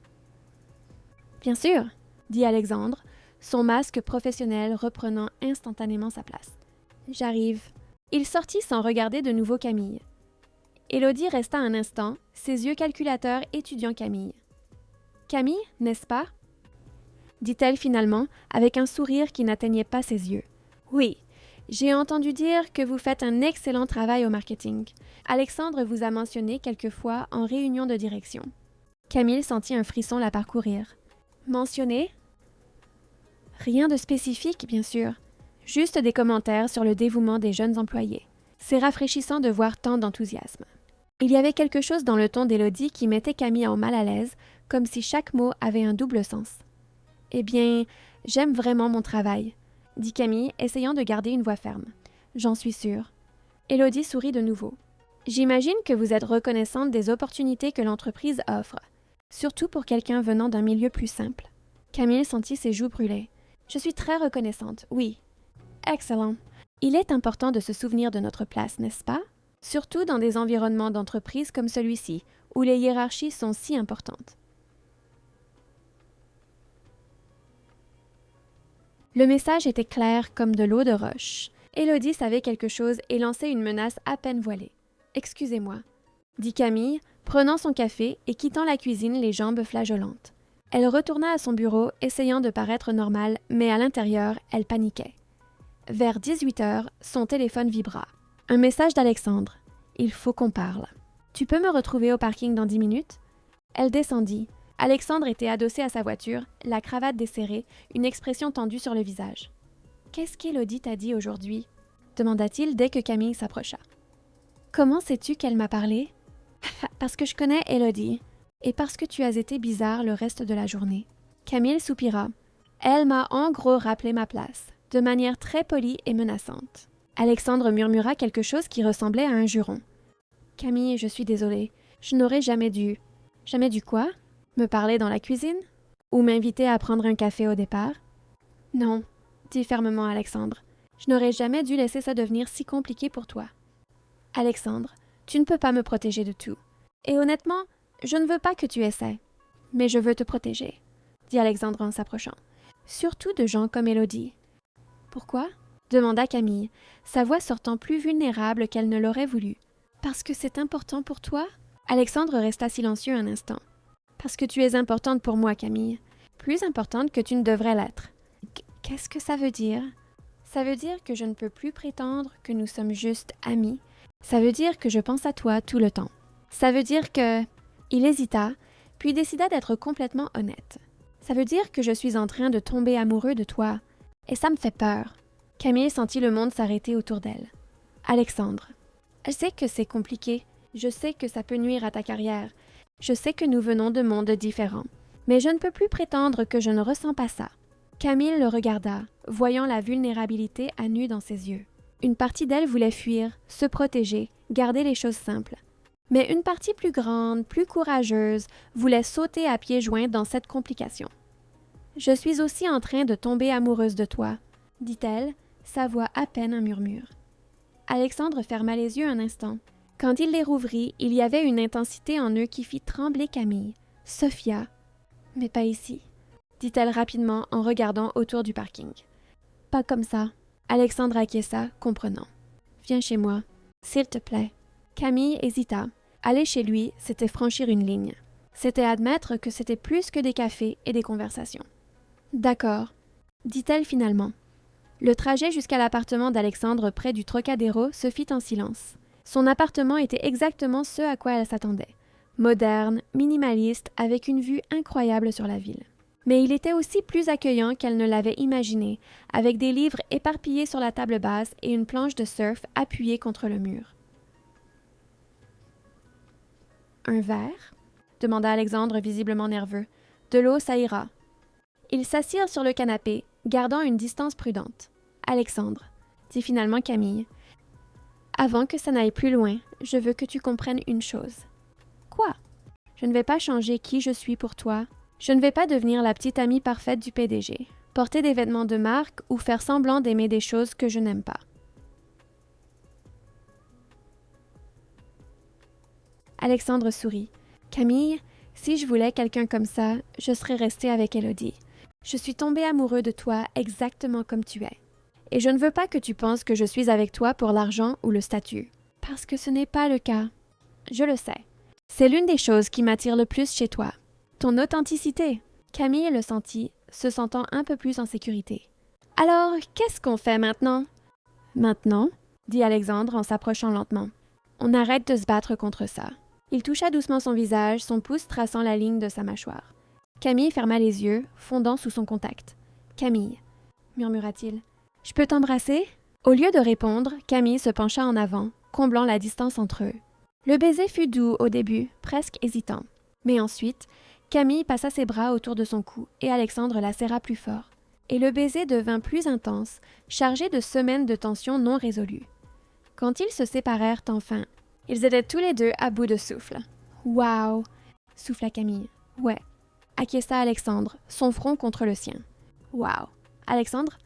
« Bien sûr, » dit Alexandre, son masque professionnel reprenant instantanément sa place. « J'arrive. » Il sortit sans regarder de nouveau Camille. Élodie resta un instant, ses yeux calculateurs étudiant Camille. « Camille, n'est-ce pas ?» dit-elle finalement, avec un sourire qui n'atteignait pas ses yeux. « Oui, j'ai entendu dire que vous faites un excellent travail au marketing. Alexandre vous a mentionné quelquefois en réunion de direction. » Camille sentit un frisson la parcourir. « Mentionné ?» Rien de spécifique, bien sûr. Juste des commentaires sur le dévouement des jeunes employés. C'est rafraîchissant de voir tant d'enthousiasme. Il y avait quelque chose dans le ton d'Élodie qui mettait Camille en mal à l'aise, comme si chaque mot avait un double sens. « Eh bien, j'aime vraiment mon travail, » dit Camille, essayant de garder une voix ferme. « J'en suis sûre. » Élodie sourit de nouveau. « J'imagine que vous êtes reconnaissante des opportunités que l'entreprise offre, surtout pour quelqu'un venant d'un milieu plus simple. » Camille sentit ses joues brûler. « Je suis très reconnaissante, oui. »« Excellent. Il est important de se souvenir de notre place, n'est-ce pas? Surtout dans des environnements d'entreprise comme celui-ci, où les hiérarchies sont si importantes. » Le message était clair comme de l'eau de roche. Élodie savait quelque chose et lançait une menace à peine voilée. « Excusez-moi, » dit Camille, prenant son café et quittant la cuisine les jambes flageolantes. Elle retourna à son bureau, essayant de paraître normale, mais à l'intérieur, elle paniquait. Vers 18 heures, son téléphone vibra. Un message d'Alexandre. « Il faut qu'on parle. Tu peux me retrouver au parking dans 10 minutes? » Elle descendit. Alexandre était adossé à sa voiture, la cravate desserrée, une expression tendue sur le visage. « Qu'est-ce qu'Élodie t'a dit aujourd'hui ?» demanda-t-il dès que Camille s'approcha. « Comment sais-tu qu'elle m'a parlé? »« Parce que je connais Élodie, et parce que tu as été bizarre le reste de la journée. » Camille soupira. « Elle m'a en gros rappelé ma place, de manière très polie et menaçante. » Alexandre murmura quelque chose qui ressemblait à un juron. « Camille, je suis désolée. Je n'aurais jamais dû... » « Jamais dû quoi? Me parler dans la cuisine? Ou m'inviter à prendre un café au départ? »« Non, » dit fermement Alexandre. « Je n'aurais jamais dû laisser ça devenir si compliqué pour toi. »« Alexandre, tu ne peux pas me protéger de tout. Et honnêtement, je ne veux pas que tu essaies. Mais je veux te protéger, » dit Alexandre en s'approchant. « Surtout de gens comme Élodie. »« Pourquoi? » demanda Camille, sa voix sortant plus vulnérable qu'elle ne l'aurait voulu. « Parce que c'est important pour toi? » Alexandre resta silencieux un instant. « Parce que tu es importante pour moi, Camille. plus importante que tu ne devrais l'être. Qu'est-ce que ça veut dire? Ça veut dire que je ne peux plus prétendre que nous sommes juste amis. Ça veut dire que je pense à toi tout le temps. Ça veut dire que... Il hésita, puis décida d'être complètement honnête. Ça veut dire que je suis en train de tomber amoureux de toi. Et ça me fait peur. Camille sentit le monde s'arrêter autour d'elle. Alexandre. Je sais que c'est compliqué. Je sais que ça peut nuire à ta carrière. Je sais que nous venons de mondes différents. Mais je ne peux plus prétendre que je ne ressens pas ça. Camille le regarda, voyant la vulnérabilité à nu dans ses yeux. Une partie d'elle voulait fuir, se protéger, garder les choses simples. Mais une partie plus grande, plus courageuse, voulait sauter à pieds joints dans cette complication. « Je suis aussi en train de tomber amoureuse de toi », dit-elle, sa voix à peine un murmure. Alexandre ferma les yeux un instant. Quand il les rouvrit, il y avait une intensité en eux qui fit trembler Camille. « Sophia, mais pas ici », dit-elle rapidement en regardant autour du parking. « Pas comme ça. » Alexandre acquiesça, comprenant. « Viens chez moi, s'il te plaît. » Camille hésita. Aller chez lui, c'était franchir une ligne. C'était admettre que c'était plus que des cafés et des conversations. « D'accord, » dit-elle finalement. Le trajet jusqu'à l'appartement d'Alexandre près du Trocadéro se fit en silence. Son appartement était exactement ce à quoi elle s'attendait. Moderne, minimaliste, avec une vue incroyable sur la ville. Mais il était aussi plus accueillant qu'elle ne l'avait imaginé, avec des livres éparpillés sur la table basse et une planche de surf appuyée contre le mur. « Un verre ?» demanda Alexandre, visiblement nerveux. « De l'eau, ça ira. » Ils s'assirent sur le canapé, gardant une distance prudente. « Alexandre, » dit finalement Camille, « avant que ça n'aille plus loin, je veux que tu comprennes une chose. »« Quoi ? » ?»« Je ne vais pas changer qui je suis pour toi. Je ne vais pas devenir la petite amie parfaite du PDG, porter des vêtements de marque ou faire semblant d'aimer des choses que je n'aime pas. » Alexandre sourit. « Camille, si je voulais quelqu'un comme ça, je serais restée avec Élodie. Je suis tombée amoureux de toi exactement comme tu es. Et je ne veux pas que tu penses que je suis avec toi pour l'argent ou le statut. Parce que ce n'est pas le cas. Je le sais. C'est l'une des choses qui m'attire le plus chez toi. Ton authenticité. » Camille le sentit, se sentant un peu plus en sécurité. « Alors, qu'est-ce qu'on fait maintenant? »« Maintenant, » dit Alexandre en s'approchant lentement. « On arrête de se battre contre ça. » Il toucha doucement son visage, son pouce traçant la ligne de sa mâchoire. Camille ferma les yeux, fondant sous son contact. « Camille, » murmura-t-il, « je peux t'embrasser ?» Au lieu de répondre, Camille se pencha en avant, comblant la distance entre eux. Le baiser fut doux au début, presque hésitant. Mais ensuite, Camille passa ses bras autour de son cou et Alexandre la serra plus fort. Et le baiser devint plus intense, chargé de semaines de tensions non résolues. Quand ils se séparèrent enfin, ils étaient tous les deux à bout de souffle. « Waouh !» souffla Camille. « Ouais !» acquiesça Alexandre, son front contre le sien. « Waouh !» Alexandre.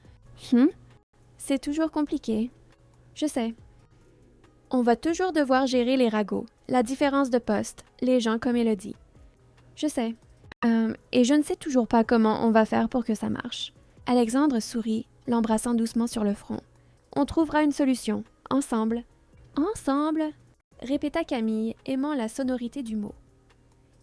« C'est toujours compliqué. » « Je sais. On va toujours devoir gérer les ragots, la différence de poste, les gens comme Élodie. Je sais. Et je ne sais toujours pas comment on va faire pour que ça marche. » Alexandre sourit, l'embrassant doucement sur le front. « On trouvera une solution, ensemble. »« Ensemble ?» répéta Camille, aimant la sonorité du mot.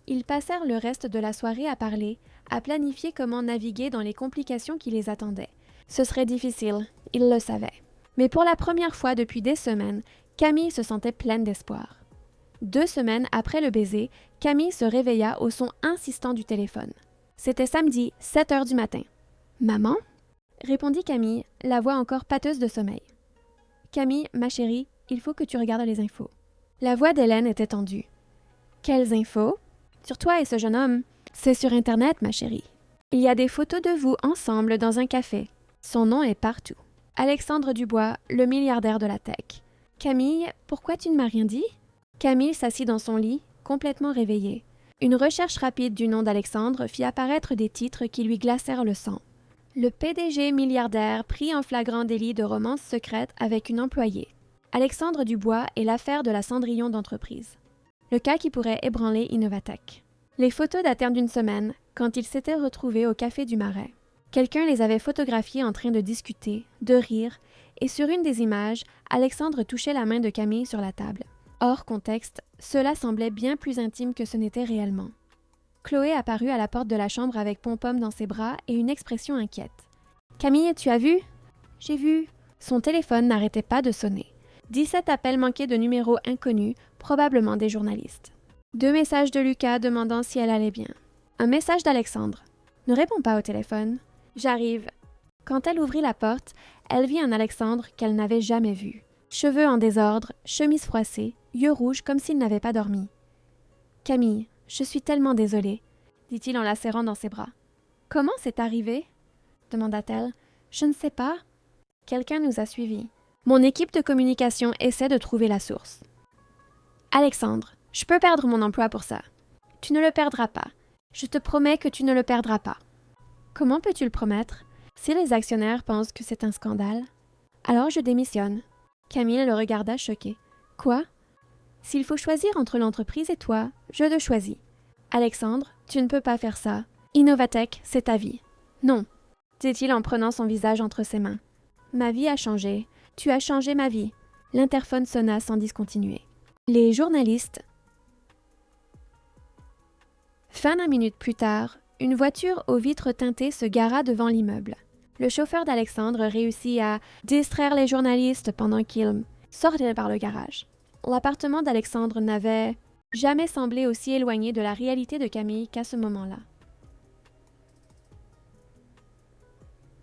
Ils passèrent le reste de la soirée à parler, à planifier comment naviguer dans les complications qui les attendaient. Ce serait difficile, ils le savaient. Mais pour la première fois depuis des semaines, Camille se sentait pleine d'espoir. 2 semaines après le baiser, Camille se réveilla au son insistant du téléphone. C'était samedi, 7 heures du matin. « Maman ?» répondit Camille, la voix encore pâteuse de sommeil. « Camille, ma chérie, il faut que tu regardes les infos. » La voix d'Hélène était tendue. « Quelles infos ? » ?»« Sur toi et ce jeune homme. C'est sur Internet, ma chérie. Il y a des photos de vous ensemble dans un café. Son nom est partout. Alexandre Dubois, le milliardaire de la tech. Camille, pourquoi tu ne m'as rien dit ? » Camille s'assit dans son lit, complètement réveillée. Une recherche rapide du nom d'Alexandre fit apparaître des titres qui lui glacèrent le sang. Le PDG milliardaire pris en flagrant délit de romance secrète avec une employée. Alexandre Dubois et l'affaire de la Cendrillon d'entreprise. Le cas qui pourrait ébranler Innovatech. Les photos datèrent d'une semaine, quand ils s'étaient retrouvés au Café du Marais. Quelqu'un les avait photographiés en train de discuter, de rire, et sur une des images, Alexandre touchait la main de Camille sur la table. Hors contexte, cela semblait bien plus intime que ce n'était réellement. Chloé apparut à la porte de la chambre avec Pom-Pom dans ses bras et une expression inquiète. « Camille, tu as vu? » »« J'ai vu. » Son téléphone n'arrêtait pas de sonner. 17 appels manqués de numéros inconnus, probablement des journalistes. 2 messages de Lucas demandant si elle allait bien. Un message d'Alexandre. « Ne réponds pas au téléphone. »« J'arrive. » Quand elle ouvrit la porte, elle vit un Alexandre qu'elle n'avait jamais vu. Cheveux en désordre, chemise froissée, yeux rouges comme s'il n'avait pas dormi. « Camille, je suis tellement désolée, » dit-il en la serrant dans ses bras. « Comment c'est arrivé ?» demanda-t-elle. « Je ne sais pas. » Quelqu'un nous a suivis. Mon équipe de communication essaie de trouver la source. « Alexandre, je peux perdre mon emploi pour ça. »« Tu ne le perdras pas. Je te promets que tu ne le perdras pas. »« Comment peux-tu le promettre? Si les actionnaires pensent que c'est un scandale. »« Alors je démissionne. » Camille le regarda choquée. « Quoi? S'il faut choisir entre l'entreprise et toi, je te choisis. Alexandre, tu ne peux pas faire ça. Innovatech, c'est ta vie. »« Non, » dit-il en prenant son visage entre ses mains. « Ma vie a changé. Tu as changé ma vie. » L'interphone sonna sans discontinuer. Les journalistes. Fin d'1 minute plus tard, une voiture aux vitres teintées se gara devant l'immeuble. Le chauffeur d'Alexandre réussit à distraire les journalistes pendant qu'ils sortaient par le garage. L'appartement d'Alexandre n'avait jamais semblé aussi éloigné de la réalité de Camille qu'à ce moment-là.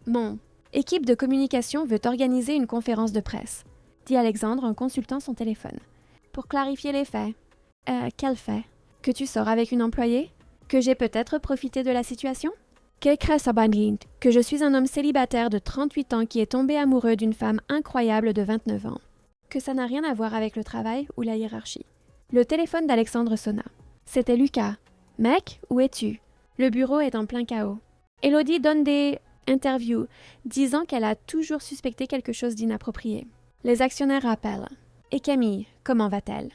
Mon équipe de communication veut organiser une conférence de presse, dit Alexandre en consultant son téléphone. Pour clarifier les faits. Quels faits? Que tu sors avec une employée? Que j'ai peut-être profité de la situation? Que je suis un homme célibataire de 38 ans qui est tombé amoureux d'une femme incroyable de 29 ans. Que ça n'a rien à voir avec le travail ou la hiérarchie. Le téléphone d'Alexandre sonna. C'était Lucas. « Mec, où es-tu? » Le bureau est en plein chaos. Élodie donne des interviews, disant qu'elle a toujours suspecté quelque chose d'inapproprié. Les actionnaires rappellent. « Et Camille, comment va-t-elle? »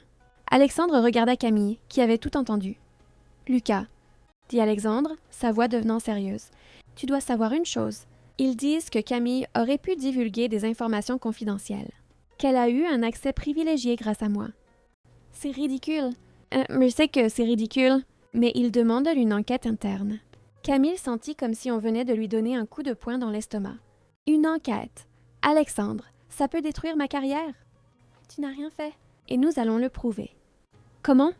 Alexandre regarda Camille, qui avait tout entendu. « Lucas, » dit Alexandre, sa voix devenant sérieuse. « Tu dois savoir une chose. Ils disent que Camille aurait pu divulguer des informations confidentielles. Qu'elle a eu un accès privilégié grâce à moi. » C'est ridicule. Je sais que c'est ridicule, mais ils demandent une enquête interne. Camille sentit comme si on venait de lui donner un coup de poing dans l'estomac. « Une enquête. Alexandre, ça peut détruire ma carrière. » Tu n'as rien fait. Et nous allons le prouver. Comment?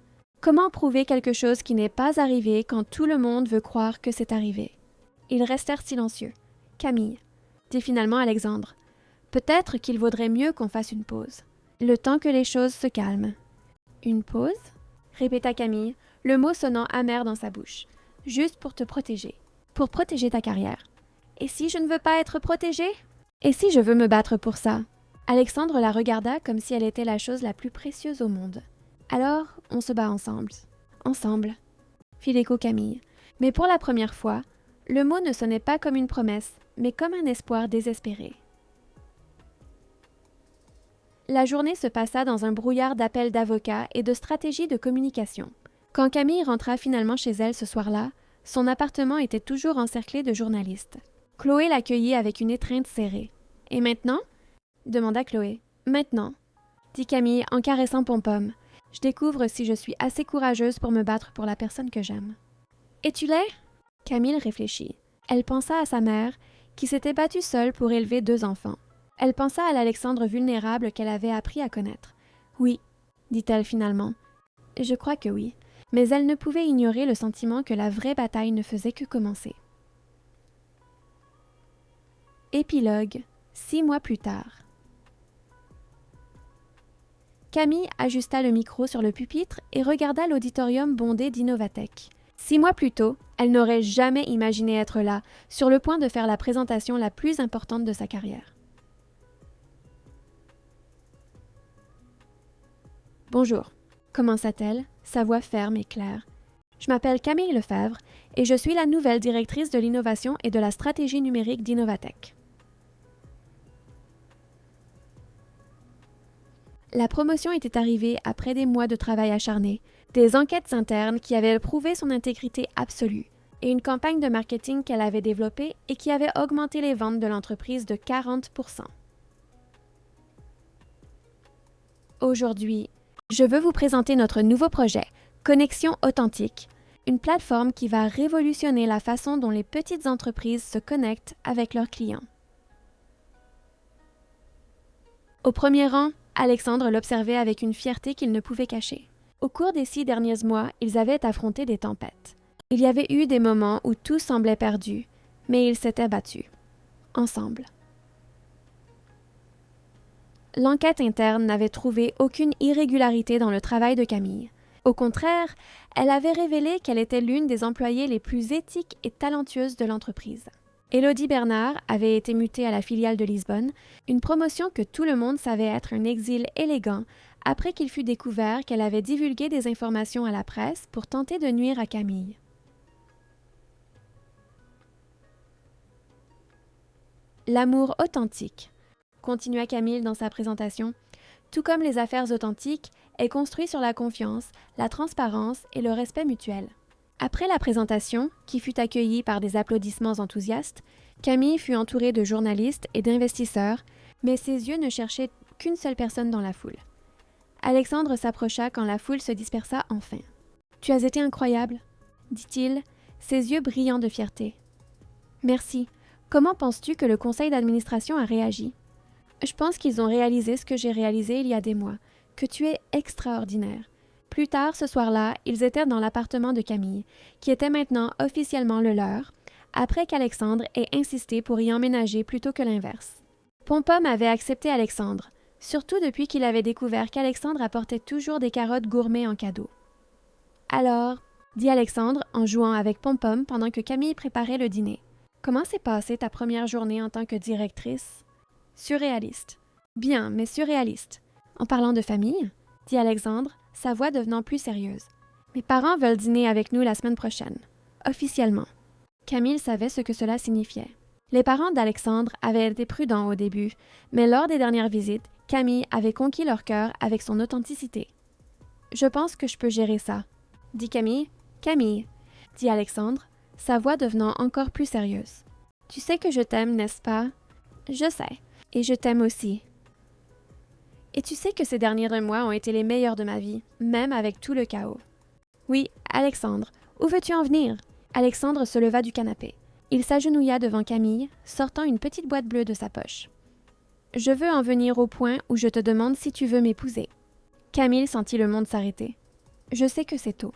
Comment prouver quelque chose qui n'est pas arrivé quand tout le monde veut croire que c'est arrivé? Ils restèrent silencieux. Camille, dit finalement Alexandre. Peut-être qu'il vaudrait mieux qu'on fasse une pause. Le temps que les choses se calment. Une pause? Répéta Camille, le mot sonnant amer dans sa bouche. Juste pour te protéger. Pour protéger ta carrière. Et si je ne veux pas être protégée? Et si je veux me battre pour ça? Alexandre la regarda comme si elle était la chose la plus précieuse au monde. Alors, on se bat ensemble. Ensemble, fit l'écho Camille. Mais pour la première fois, le mot ne sonnait pas comme une promesse, mais comme un espoir désespéré. La journée se passa dans un brouillard d'appels d'avocats et de stratégies de communication. Quand Camille rentra finalement chez elle ce soir-là, son appartement était toujours encerclé de journalistes. Chloé l'accueillit avec une étreinte serrée. « Et maintenant ?» demanda Chloé. « Maintenant, » dit Camille en caressant Pom-Pom. « Je découvre si je suis assez courageuse pour me battre pour la personne que j'aime. »« Et tu l'es ?» Camille réfléchit. Elle pensa à sa mère, qui s'était battue seule pour élever 2 enfants. Elle pensa à l'Alexandre vulnérable qu'elle avait appris à connaître. « Oui, » dit-elle finalement. « Je crois que oui. » Mais elle ne pouvait ignorer le sentiment que la vraie bataille ne faisait que commencer. Épilogue, 6 mois plus tard. Camille ajusta le micro sur le pupitre et regarda l'auditorium bondé d'Innovatech. 6 mois plus tôt, elle n'aurait jamais imaginé être là, sur le point de faire la présentation la plus importante de sa carrière. « Bonjour », commença-t-elle, sa voix ferme et claire. « Je m'appelle Camille Lefebvre et je suis la nouvelle directrice de l'innovation et de la stratégie numérique d'Innovatech. » La promotion était arrivée après des mois de travail acharné, des enquêtes internes qui avaient prouvé son intégrité absolue et une campagne de marketing qu'elle avait développée et qui avait augmenté les ventes de l'entreprise de 40%. Aujourd'hui, je veux vous présenter notre nouveau projet, Connexion Authentique, une plateforme qui va révolutionner la façon dont les petites entreprises se connectent avec leurs clients. Au premier rang, Alexandre l'observait avec une fierté qu'il ne pouvait cacher. Au cours des 6 derniers mois, ils avaient affronté des tempêtes. Il y avait eu des moments où tout semblait perdu, mais ils s'étaient battus, ensemble. L'enquête interne n'avait trouvé aucune irrégularité dans le travail de Camille. Au contraire, elle avait révélé qu'elle était l'une des employées les plus éthiques et talentueuses de l'entreprise. Élodie Bernard avait été mutée à la filiale de Lisbonne, une promotion que tout le monde savait être un exil élégant après qu'il fut découvert qu'elle avait divulgué des informations à la presse pour tenter de nuire à Camille. L'amour authentique, continua Camille dans sa présentation, tout comme les affaires authentiques, est construit sur la confiance, la transparence et le respect mutuel. Après la présentation, qui fut accueillie par des applaudissements enthousiastes, Camille fut entourée de journalistes et d'investisseurs, mais ses yeux ne cherchaient qu'une seule personne dans la foule. Alexandre s'approcha quand la foule se dispersa enfin. « Tu as été incroyable, » dit-il, ses yeux brillants de fierté. « Merci. Comment penses-tu que le conseil d'administration a réagi? » « Je pense qu'ils ont réalisé ce que j'ai réalisé il y a des mois, que tu es extraordinaire. » Plus tard, ce soir-là, ils étaient dans l'appartement de Camille, qui était maintenant officiellement le leur, après qu'Alexandre ait insisté pour y emménager plutôt que l'inverse. Pompom avait accepté Alexandre, surtout depuis qu'il avait découvert qu'Alexandre apportait toujours des carottes gourmets en cadeau. « Alors, » dit Alexandre en jouant avec Pompom pendant que Camille préparait le dîner. « Comment s'est passée ta première journée en tant que directrice? » « Surréaliste. »« Bien, mais surréaliste. » En parlant de famille, dit Alexandre, sa voix devenant plus sérieuse. « Mes parents veulent dîner avec nous la semaine prochaine. Officiellement. » Camille savait ce que cela signifiait. Les parents d'Alexandre avaient été prudents au début, mais lors des dernières visites, Camille avait conquis leur cœur avec son authenticité. « Je pense que je peux gérer ça, » dit Camille. « Camille, » dit Alexandre, sa voix devenant encore plus sérieuse. « Tu sais que je t'aime, n'est-ce pas? »« Je sais. Et je t'aime aussi. » « Et tu sais que ces derniers mois ont été les meilleurs de ma vie, même avec tout le chaos. »« Oui, Alexandre, où veux-tu en venir? » Alexandre se leva du canapé. Il s'agenouilla devant Camille, sortant une petite boîte bleue de sa poche. « Je veux en venir au point où je te demande si tu veux m'épouser. » Camille sentit le monde s'arrêter. « Je sais que c'est tôt, »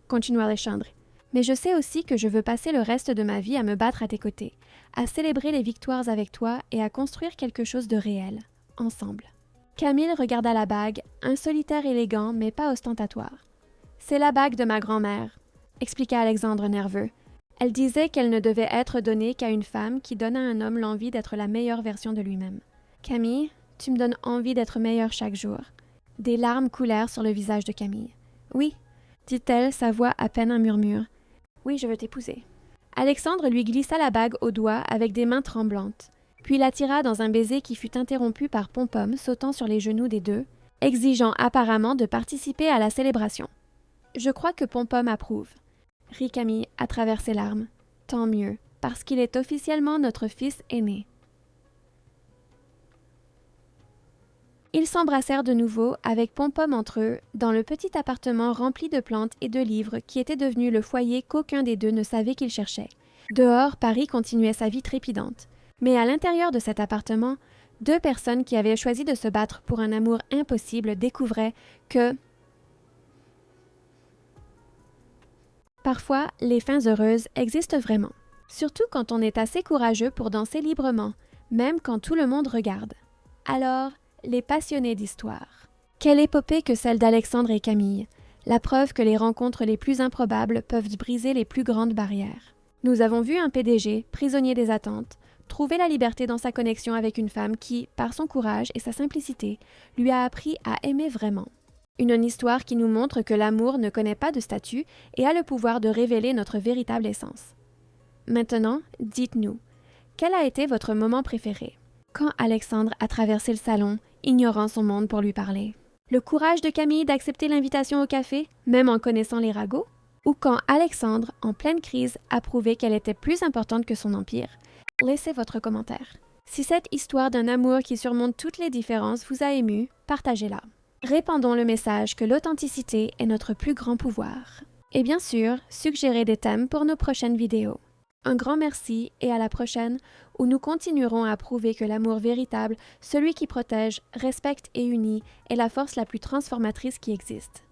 continua Alexandre, « mais je sais aussi que je veux passer le reste de ma vie à me battre à tes côtés, à célébrer les victoires avec toi et à construire quelque chose de réel, ensemble. » Camille regarda la bague, un solitaire élégant mais pas ostentatoire. « C'est la bague de ma grand-mère, » expliqua Alexandre nerveux. Elle disait qu'elle ne devait être donnée qu'à une femme qui donne à un homme l'envie d'être la meilleure version de lui-même. « Camille, tu me donnes envie d'être meilleure chaque jour. » Des larmes coulèrent sur le visage de Camille. « Oui, » dit-elle, sa voix à peine un murmure. « Oui, je veux t'épouser. » Alexandre lui glissa la bague au doigt avec des mains tremblantes. Puis la tira dans un baiser qui fut interrompu par Pompom sautant sur les genoux des deux, exigeant apparemment de participer à la célébration. « Je crois que Pompom approuve, » rit Camille à travers ses larmes. « Tant mieux, parce qu'il est officiellement notre fils aîné. » Ils s'embrassèrent de nouveau avec Pompom entre eux dans le petit appartement rempli de plantes et de livres qui était devenu le foyer qu'aucun des deux ne savait qu'il cherchait. Dehors, Paris continuait sa vie trépidante. Mais à l'intérieur de cet appartement, 2 personnes qui avaient choisi de se battre pour un amour impossible découvraient que, parfois, les fins heureuses existent vraiment. Surtout quand on est assez courageux pour danser librement, même quand tout le monde regarde. Alors, les passionnés d'histoire. Quelle épopée que celle d'Alexandre et Camille, la preuve que les rencontres les plus improbables peuvent briser les plus grandes barrières. Nous avons vu un PDG, prisonnier des attentes, trouver la liberté dans sa connexion avec une femme qui, par son courage et sa simplicité, lui a appris à aimer vraiment. Une histoire qui nous montre que l'amour ne connaît pas de statut et a le pouvoir de révéler notre véritable essence. Maintenant, dites-nous, quel a été votre moment préféré? Quand Alexandre a traversé le salon, ignorant son monde pour lui parler? Le courage de Camille d'accepter l'invitation au café, même en connaissant les ragots? Ou quand Alexandre, en pleine crise, a prouvé qu'elle était plus importante que son empire? Laissez votre commentaire. Si cette histoire d'un amour qui surmonte toutes les différences vous a ému, partagez-la. Répandons le message que l'authenticité est notre plus grand pouvoir. et bien sûr, suggérer des thèmes pour nos prochaines vidéos. Un grand merci et à la prochaine où nous continuerons à prouver que l'amour véritable, celui qui protège, respecte et unit, est la force la plus transformatrice qui existe.